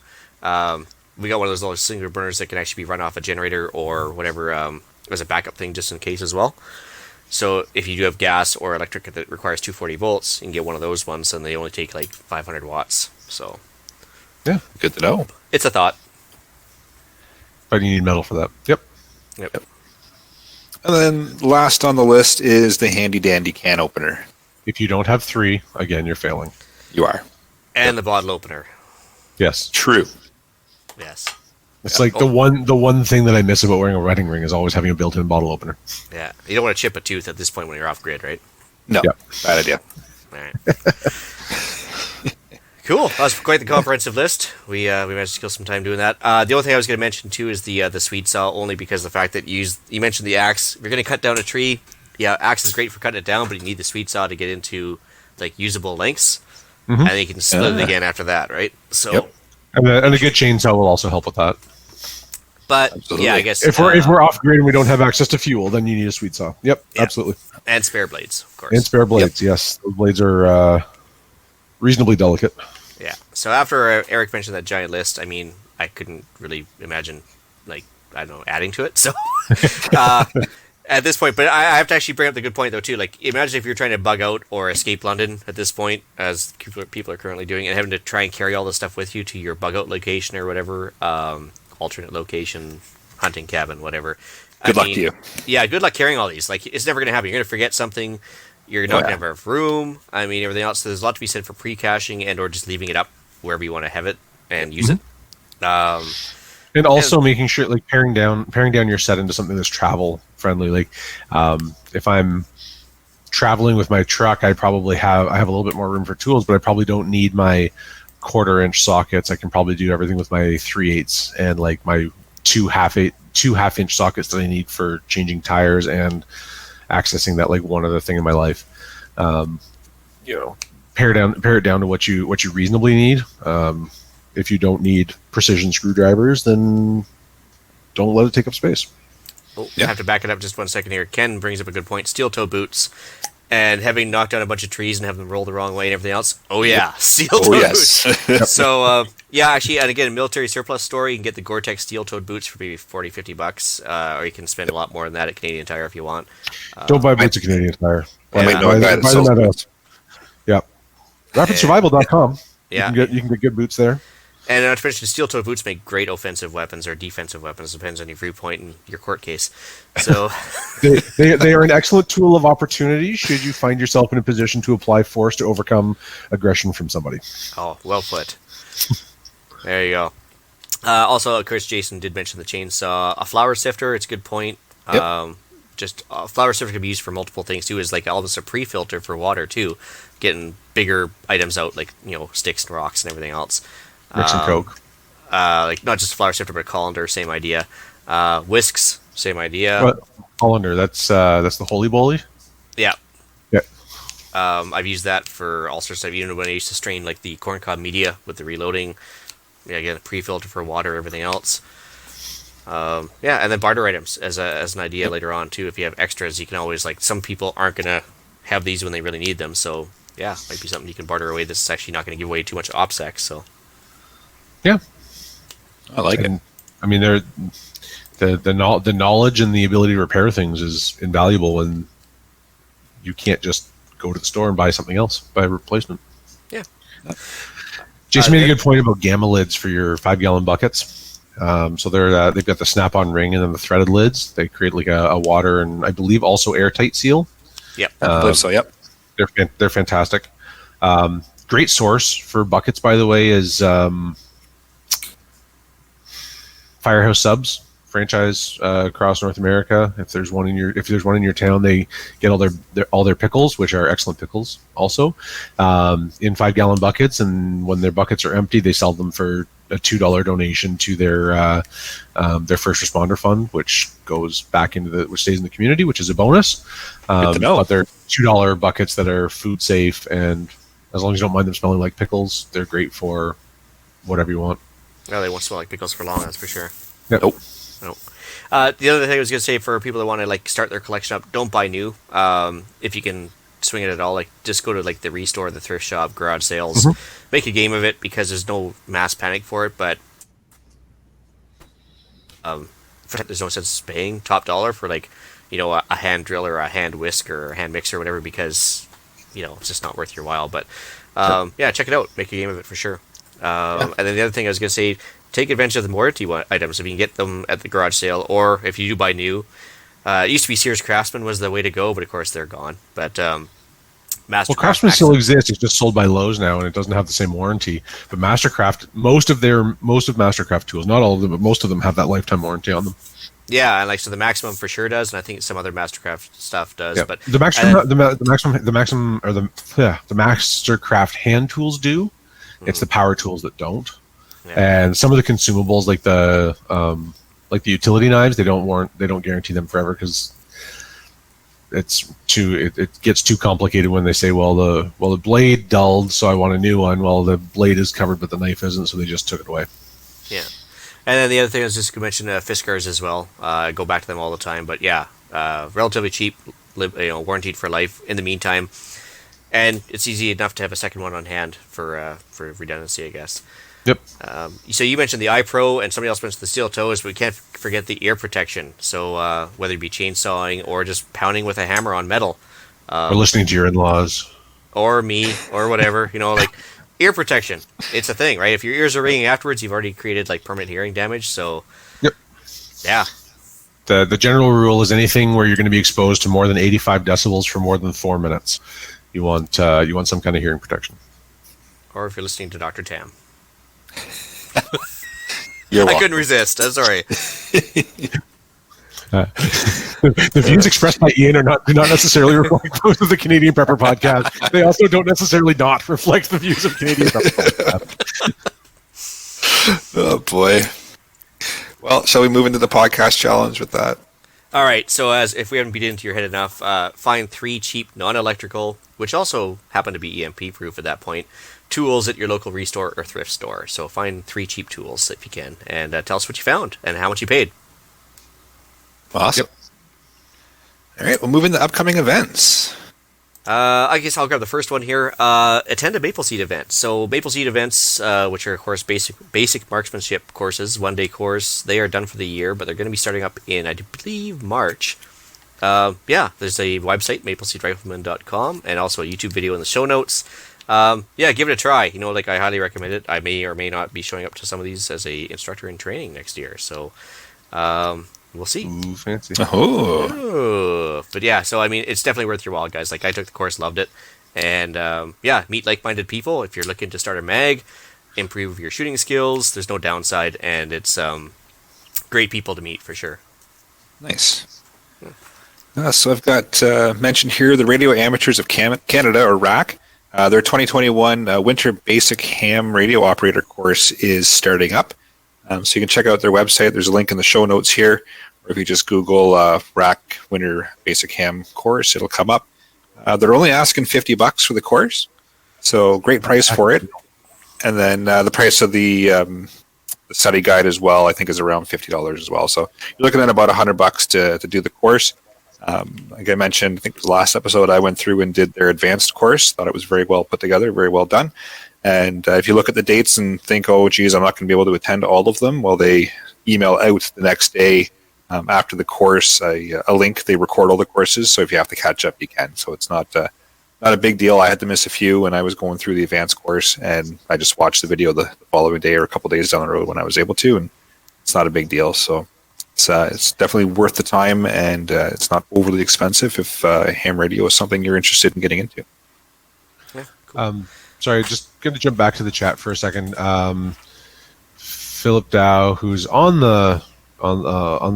We got one of those little singular burners that can actually be run off a generator or whatever as a backup thing, just in case as well. So if you do have gas or electric that requires 240 volts, you can get one of those ones, and they only take like 500 watts. So Yeah, Good to know. it's a thought. but you need metal for that. Yep. Yep. And then last on the list is the handy dandy can opener. If you don't have 3, again, you're failing. You are. And the bottle opener. Yes. True. Yes. It's like the one thing that I miss about wearing a wedding ring is always having a built-in bottle opener. Yeah. You don't want to chip a tooth at this point when you're off grid, right? No, Yeah. bad idea. All right. Cool. That was quite the comprehensive list. We managed to kill some time doing that. The only thing I was going to mention too is the sweet saw, only because of the fact that you mentioned the axe. If you're going to cut down a tree, yeah, axe is great for cutting it down, but you need the sweet saw to get into like usable lengths, and then you can split it again after that, right? So, Yep. And a good chainsaw will also help with that. but Absolutely. yeah, I guess If we're off grid and we don't have access to fuel, then you need a sweet saw. Yep, Yeah. absolutely. and spare blades, of course. And spare blades. Yes, those blades are reasonably delicate. Yeah. So after Eric mentioned that giant list, I mean, I couldn't really imagine, like, I don't know, adding to it. So At this point, but I have to actually bring up the good point though too. Like, imagine if you're trying to bug out or escape London at this point, as people are currently doing, and having to try and carry all this stuff with you to your bug out location or whatever, alternate location, hunting cabin, whatever. Good luck to you. Yeah, good luck carrying all these. Like, it's never going to happen. You're going to forget something. You're not going to have room. I mean, everything else. So there's a lot to be said for pre-caching and or just leaving it up wherever you want to have it and use it. And also making sure, like, paring down your set into something that's travel friendly. Like, if I'm traveling with my truck, I have a little bit more room for tools, but I probably don't need my 1/4-inch sockets. I can probably do everything with my 3/8 and like my two half-inch sockets that I need for changing tires and accessing that like one other thing in my life. Pare it down to what you reasonably need. If you don't need precision screwdrivers, then don't let it take up space. Oh, I have to back it up just 1 second here. Ken brings up a good point. Steel toe boots. And having knocked down a bunch of trees and having them roll the wrong way and everything else. Oh, yeah. Steel toe boots. So, actually, and again, a military surplus store, you can get the Gore-Tex steel-toed boots for maybe $40-$50. Or you can spend a lot more than that at Canadian Tire if you want. Don't buy boots at Canadian Tire. Yeah. RapidSurvival.com. Yeah. You can get good boots there. And not to mention, steel-toed boots make great offensive weapons or defensive weapons. Depends on your viewpoint and your court case. So they are an excellent tool of opportunity should you find yourself in a position to apply force to overcome aggression from somebody. Oh, well put. There you go. Also, of course, Jason did mention the chainsaw. A flour sifter, it's a good point. Yep. Just a flour sifter can be used for multiple things, too. Is like almost a pre-filter for water, too. Getting bigger items out, like, sticks and rocks and everything else. Mix and Coke. Like not just a flour sifter, but a colander, same idea. Whisks, same idea. Colander, that's the Holy Bully? Yeah. Yeah. I've used that for all sorts of, even when I used to strain like the corncob media with the reloading. Yeah, again, a pre-filter for water, everything else. And then barter items as an idea later on too. If you have extras, you can always, like, some people aren't gonna have these when they really need them, so yeah, might be something you can barter away. This is actually not going to give away too much OPSEC, so yeah, I like it. I mean, the knowledge and the ability to repair things is invaluable when you can't just go to the store and buy something else, buy a replacement. Yeah. Jason made a good point about gamma lids for your 5-gallon buckets. So they've got the snap-on ring and then the threaded lids. They create like a water and I believe also airtight seal. Yep. I believe so. Yep. They're fantastic. Great source for buckets, by the way, is Firehouse Subs franchise across North America. If there's one in your town, they get all their pickles, which are excellent pickles, also in 5-gallon buckets. And when their buckets are empty, they sell them for a $2 donation to their first responder fund, which goes back which stays in the community, which is a bonus. Good to know. But they're $2 buckets that are food safe, and as long as you don't mind them smelling like pickles, they're great for whatever you want. No, they won't smell like pickles for long, that's for sure. Yep. Nope. The other thing I was going to say for people that want to like start their collection up, don't buy new. If you can swing it at all, like just go to like the Restore, the thrift shop, garage sales, make a game of it because there's no mass panic for it. But there's no sense of paying top dollar for like a hand drill or a hand whisk or a hand mixer or whatever because it's just not worth your while. But check it out, make a game of it for sure. And then the other thing I was going to say, take advantage of the warranty items if you can get them at the garage sale, or if you do buy new. It used to be Sears Craftsman was the way to go, but of course they're gone. But Mastercraft, Craftsman still exists. It's just sold by Lowe's now, and it doesn't have the same warranty. But Mastercraft, most of Mastercraft tools, not all of them, but most of them have that lifetime warranty on them. Yeah, and so the Maximum for sure does, and I think some other Mastercraft stuff does. Yeah. But the Mastercraft hand tools do. It's the power tools that don't. Yeah. And some of the consumables, like the utility knives, they don't guarantee them forever because it gets too complicated when they say, the blade dulled, so I want a new one. Well, the blade is covered, but the knife isn't, so they just took it away. Yeah. And then the other thing I was just going to mention, Fiskars as well. I go back to them all the time, but yeah, relatively cheap, warranted for life. In the meantime, and it's easy enough to have a second one on hand for redundancy, I guess. Yep. So you mentioned the iPro, and somebody else mentioned the steel toes, but we can't forget the ear protection. So whether it be chainsawing or just pounding with a hammer on metal, Or listening to your in-laws. or me, or whatever, like ear protection. It's a thing, right? If your ears are ringing afterwards, you've already created like permanent hearing damage. So, Yep. Yeah. The general rule is anything where you're going to be exposed to more than 85 decibels for more than 4 minutes. You want some kind of hearing protection. Or if you're listening to Dr. Tam. I couldn't resist. I'm sorry. The views expressed by Ian do not necessarily reflect those of the Canadian Prepper Podcast. They also don't necessarily not reflect the views of Canadian Prepper Podcast. Oh boy. Well, shall we move into the podcast challenge with that? All right. So as if we haven't beat into your head enough, find 3 cheap non-electrical, which also happen to be EMP proof at that point, tools at your local restore or thrift store. So find 3 cheap tools if you can, and tell us what you found and how much you paid. Awesome. Yep. All right, we'll move into upcoming events. I guess I'll grab the first one here. Attend a Mapleseed event. So Mapleseed events, which are of course basic marksmanship courses, 1-day course, they are done for the year, but they're going to be starting up in, I believe, March. There's a website, mapleseedrifleman.com, and also a YouTube video in the show notes. Give it a try. I highly recommend it. I may or may not be showing up to some of these as a instructor in training next year. So, we'll see. Ooh, fancy. Oh. But yeah, so I mean, it's definitely worth your while, guys. I took the course, loved it. And meet like-minded people. If you're looking to start a mag, improve your shooting skills, there's no downside, and it's great people to meet for sure. Nice. So I've got mentioned here the Radio Amateurs of Canada, or RAC. Their 2021 Winter Basic Ham Radio Operator course is starting up. So you can check out their website. There's a link in the show notes here. Or if you just Google RAC Winter Basic Ham course, it'll come up. They're only asking $50 for the course. So great price for it. And then the price of the study guide as well, I think, is around $50 as well. So you're looking at about $100 to do the course. Like I mentioned, I think it was the last episode, I went through and did their advanced course. Thought it was very well put together, very well done. And if you look at the dates and think, oh, geez, I'm not going to be able to attend all of them, well, they email out the next day after the course a link. They record all the courses, so if you have to catch up, you can. So it's not a big deal. I had to miss a few when I was going through the advanced course, and I just watched the video the following day or a couple days down the road when I was able to, and it's not a big deal. So it's definitely worth the time, and it's not overly expensive if ham radio is something you're interested in getting into. Yeah, cool. Sorry, just going to jump back to the chat for a second. Philip Dow, who's on the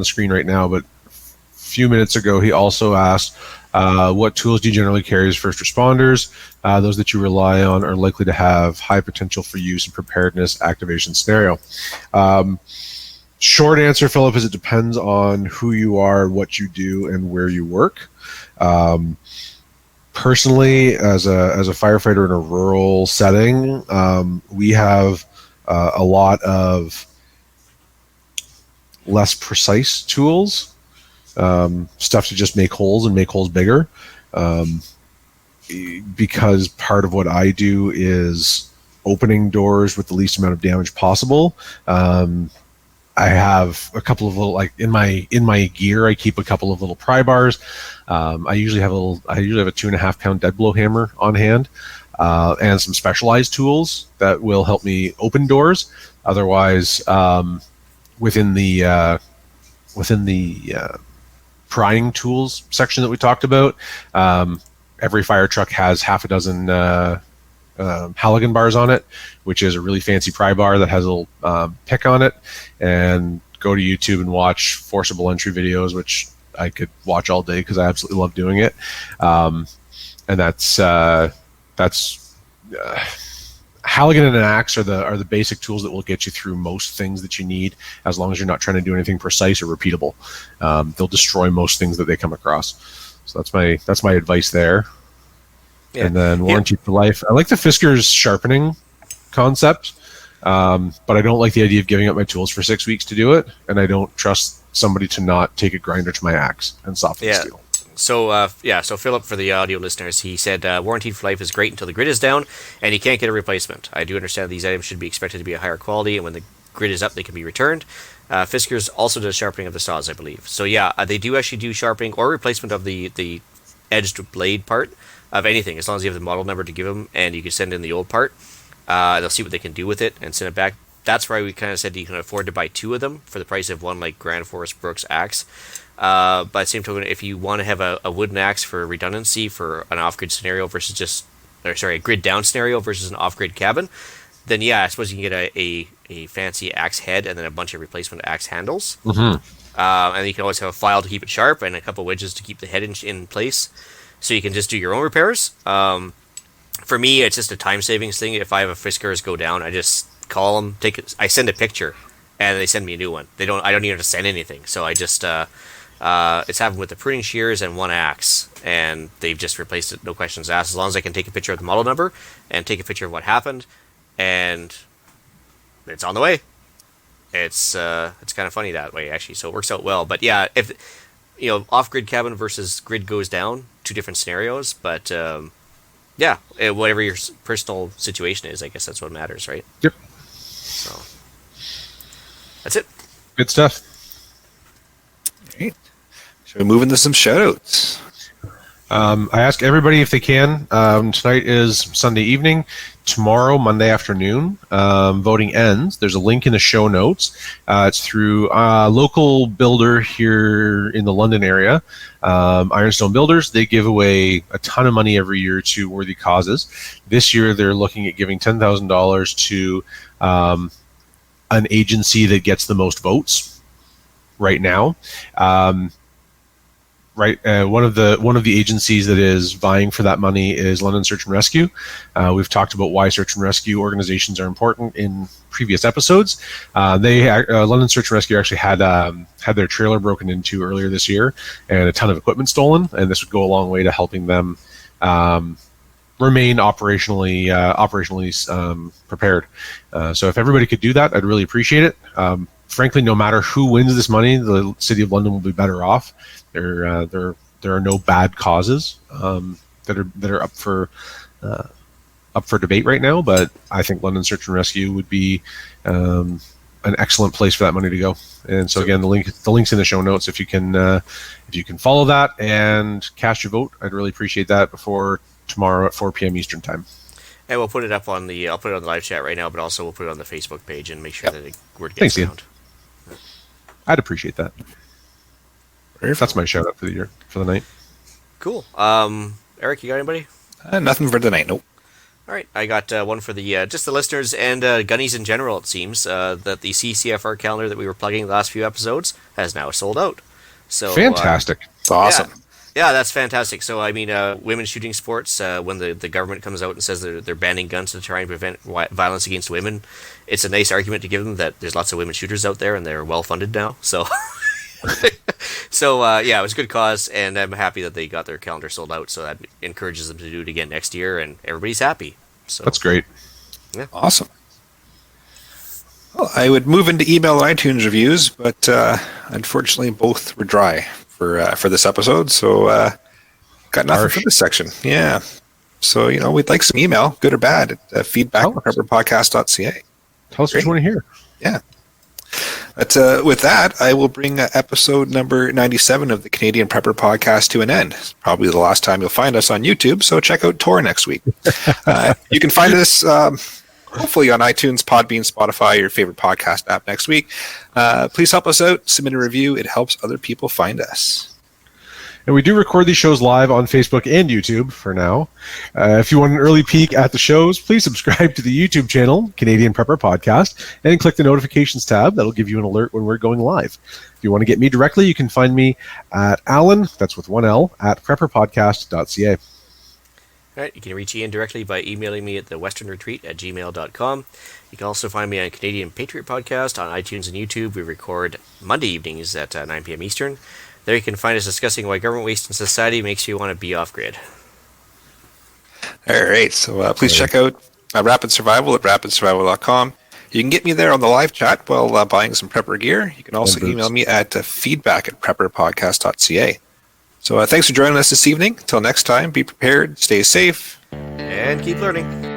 screen right now, but a few minutes ago he also asked, what tools do you generally carry as first responders? Those that you rely on are likely to have high potential for use in preparedness activation scenario. Short answer, Philip, is it depends on who you are, what you do, and where you work. Personally, as a firefighter in a rural setting, we have a lot of less precise tools, stuff to just make holes and make holes bigger. Because part of what I do is opening doors with the least amount of damage possible. I have a couple of little, like in my gear, I keep a couple of little pry bars. I usually have a 2.5 pound dead blow hammer on hand, and some specialized tools that will help me open doors. Otherwise, within the prying tools section that we talked about, every fire truck has half a dozen Halligan bars on it, which is a really fancy pry bar that has a little pick on it. And go to YouTube and watch forcible entry videos, which I could watch all day because I absolutely love doing it. And that's Halligan and an axe are the basic tools that will get you through most things that you need, as long as you're not trying to do anything precise or repeatable. They'll destroy most things that they come across. So that's my advice there. Yeah. And then warranty for life. I like the Fisker's sharpening concept, but I don't like the idea of giving up my tools for 6 weeks to do it, and I don't trust somebody to not take a grinder to my axe and soften the steel. So Philip, for the audio listeners, he said warranted for life is great until the grid is down and you can't get a replacement. I do understand these items should be expected to be a higher quality, and when the grid is up, they can be returned. Fiskars also does sharpening of the saws, I believe. So yeah, they do actually do sharpening or replacement of the edged blade part of anything, as long as you have the model number to give them, and you can send in the old part. They'll see what they can do with it and send it back. That's why we kind of said you can afford to buy two of them for the price of one like Grand Forest Brooks axe. By the same token, if you want to have a wooden axe for redundancy for an off-grid scenario versus a grid down scenario versus an off-grid cabin, then yeah, I suppose you can get a fancy axe head and then a bunch of replacement axe handles. Mm-hmm. And you can always have a file to keep it sharp and a couple wedges to keep the head in place. So you can just do your own repairs. For me, it's just a time savings thing. If I have a Fiskars go down, I just call them, I send a picture, and they send me a new one. I don't even have to send anything. So I just it's happened with the pruning shears and one axe, and they've just replaced it, no questions asked. As long as I can take a picture of the model number and take a picture of what happened, and it's on the way. It's kind of funny that way, actually. So it works out well. But yeah, if off-grid cabin versus grid goes down, two different scenarios. But yeah, whatever your personal situation is, I guess that's what matters, right? Yep. So that's it. Good stuff. Right. Shall we move into some shoutouts? I ask everybody if they can. Tonight is Sunday evening. Tomorrow, Monday afternoon, voting ends. There's a link in the show notes. It's through a local builder here in the London area, Ironstone Builders. They give away a ton of money every year to worthy causes. This year, they're looking at giving $10,000 to an agency that gets the most votes right now. One of the agencies that is vying for that money is London Search and Rescue. We've talked about why search and rescue organizations are important in previous episodes. London Search and Rescue actually had their trailer broken into earlier this year and a ton of equipment stolen, and this would go a long way to helping them remain operationally prepared. So if everybody could do that, I'd really appreciate it. Frankly, no matter who wins this money, the City of London will be better off. There are no bad causes that are up for debate right now, but I think London Search and Rescue would be an excellent place for that money to go. And so again, the link's in the show notes. If you can follow that and cast your vote, I'd really appreciate that before tomorrow at 4 p.m. Eastern time. And we'll put it up on I'll put it on the live chat right now, but also we'll put it on the Facebook page and make sure that the word gets out. I'd appreciate that. That's my shout out for the night. Cool. Eric, you got anybody? Nothing for the night. Nope. All right, I got one for the just the listeners and gunnies in general. It seems that the CCFR calendar that we were plugging the last few episodes has now sold out. So fantastic! It's awesome. Yeah, that's fantastic. So I mean, women's shooting sports. When the government comes out and says they're banning guns to try and prevent violence against women, it's a nice argument to give them that there's lots of women shooters out there and they're well funded now. So. Yeah, it was a good cause, and I'm happy that they got their calendar sold out, so that encourages them to do it again next year, and everybody's happy. So that's great. Yeah. Awesome. Well, I would move into email and iTunes reviews, but unfortunately both were dry for this episode, so got nothing for this section. Yeah. So, we'd like some email, good or bad, at feedback@prepperpodcast.ca. Tell us what you want to hear. Yeah. But with that, I will bring episode number 97 of the Canadian Prepper Podcast to an end. It's probably the last time you'll find us on YouTube, so check out Tor next week. You can find us hopefully on iTunes, Podbean, Spotify, your favorite podcast app next week. Please help us out. Submit a review. It helps other people find us. And we do record these shows live on Facebook and YouTube for now. If you want an early peek at the shows, please subscribe to the YouTube channel, Canadian Prepper Podcast, and click the notifications tab. That'll give you an alert when we're going live. If you want to get me directly, you can find me at Alan, that's with one L, at prepperpodcast.ca. All right, you can reach Ian directly by emailing me at thewesternretreat@gmail.com. You can also find me on Canadian Patriot Podcast on iTunes and YouTube. We record Monday evenings at 9 p.m. Eastern. There you can find us discussing why government waste in society makes you want to be off-grid. All right, so please check out Rapid Survival at rapidsurvival.com. You can get me there on the live chat while buying some prepper gear. You can also email me at feedback@prepperpodcast.ca. So thanks for joining us this evening. Till next time, be prepared, stay safe. And keep learning.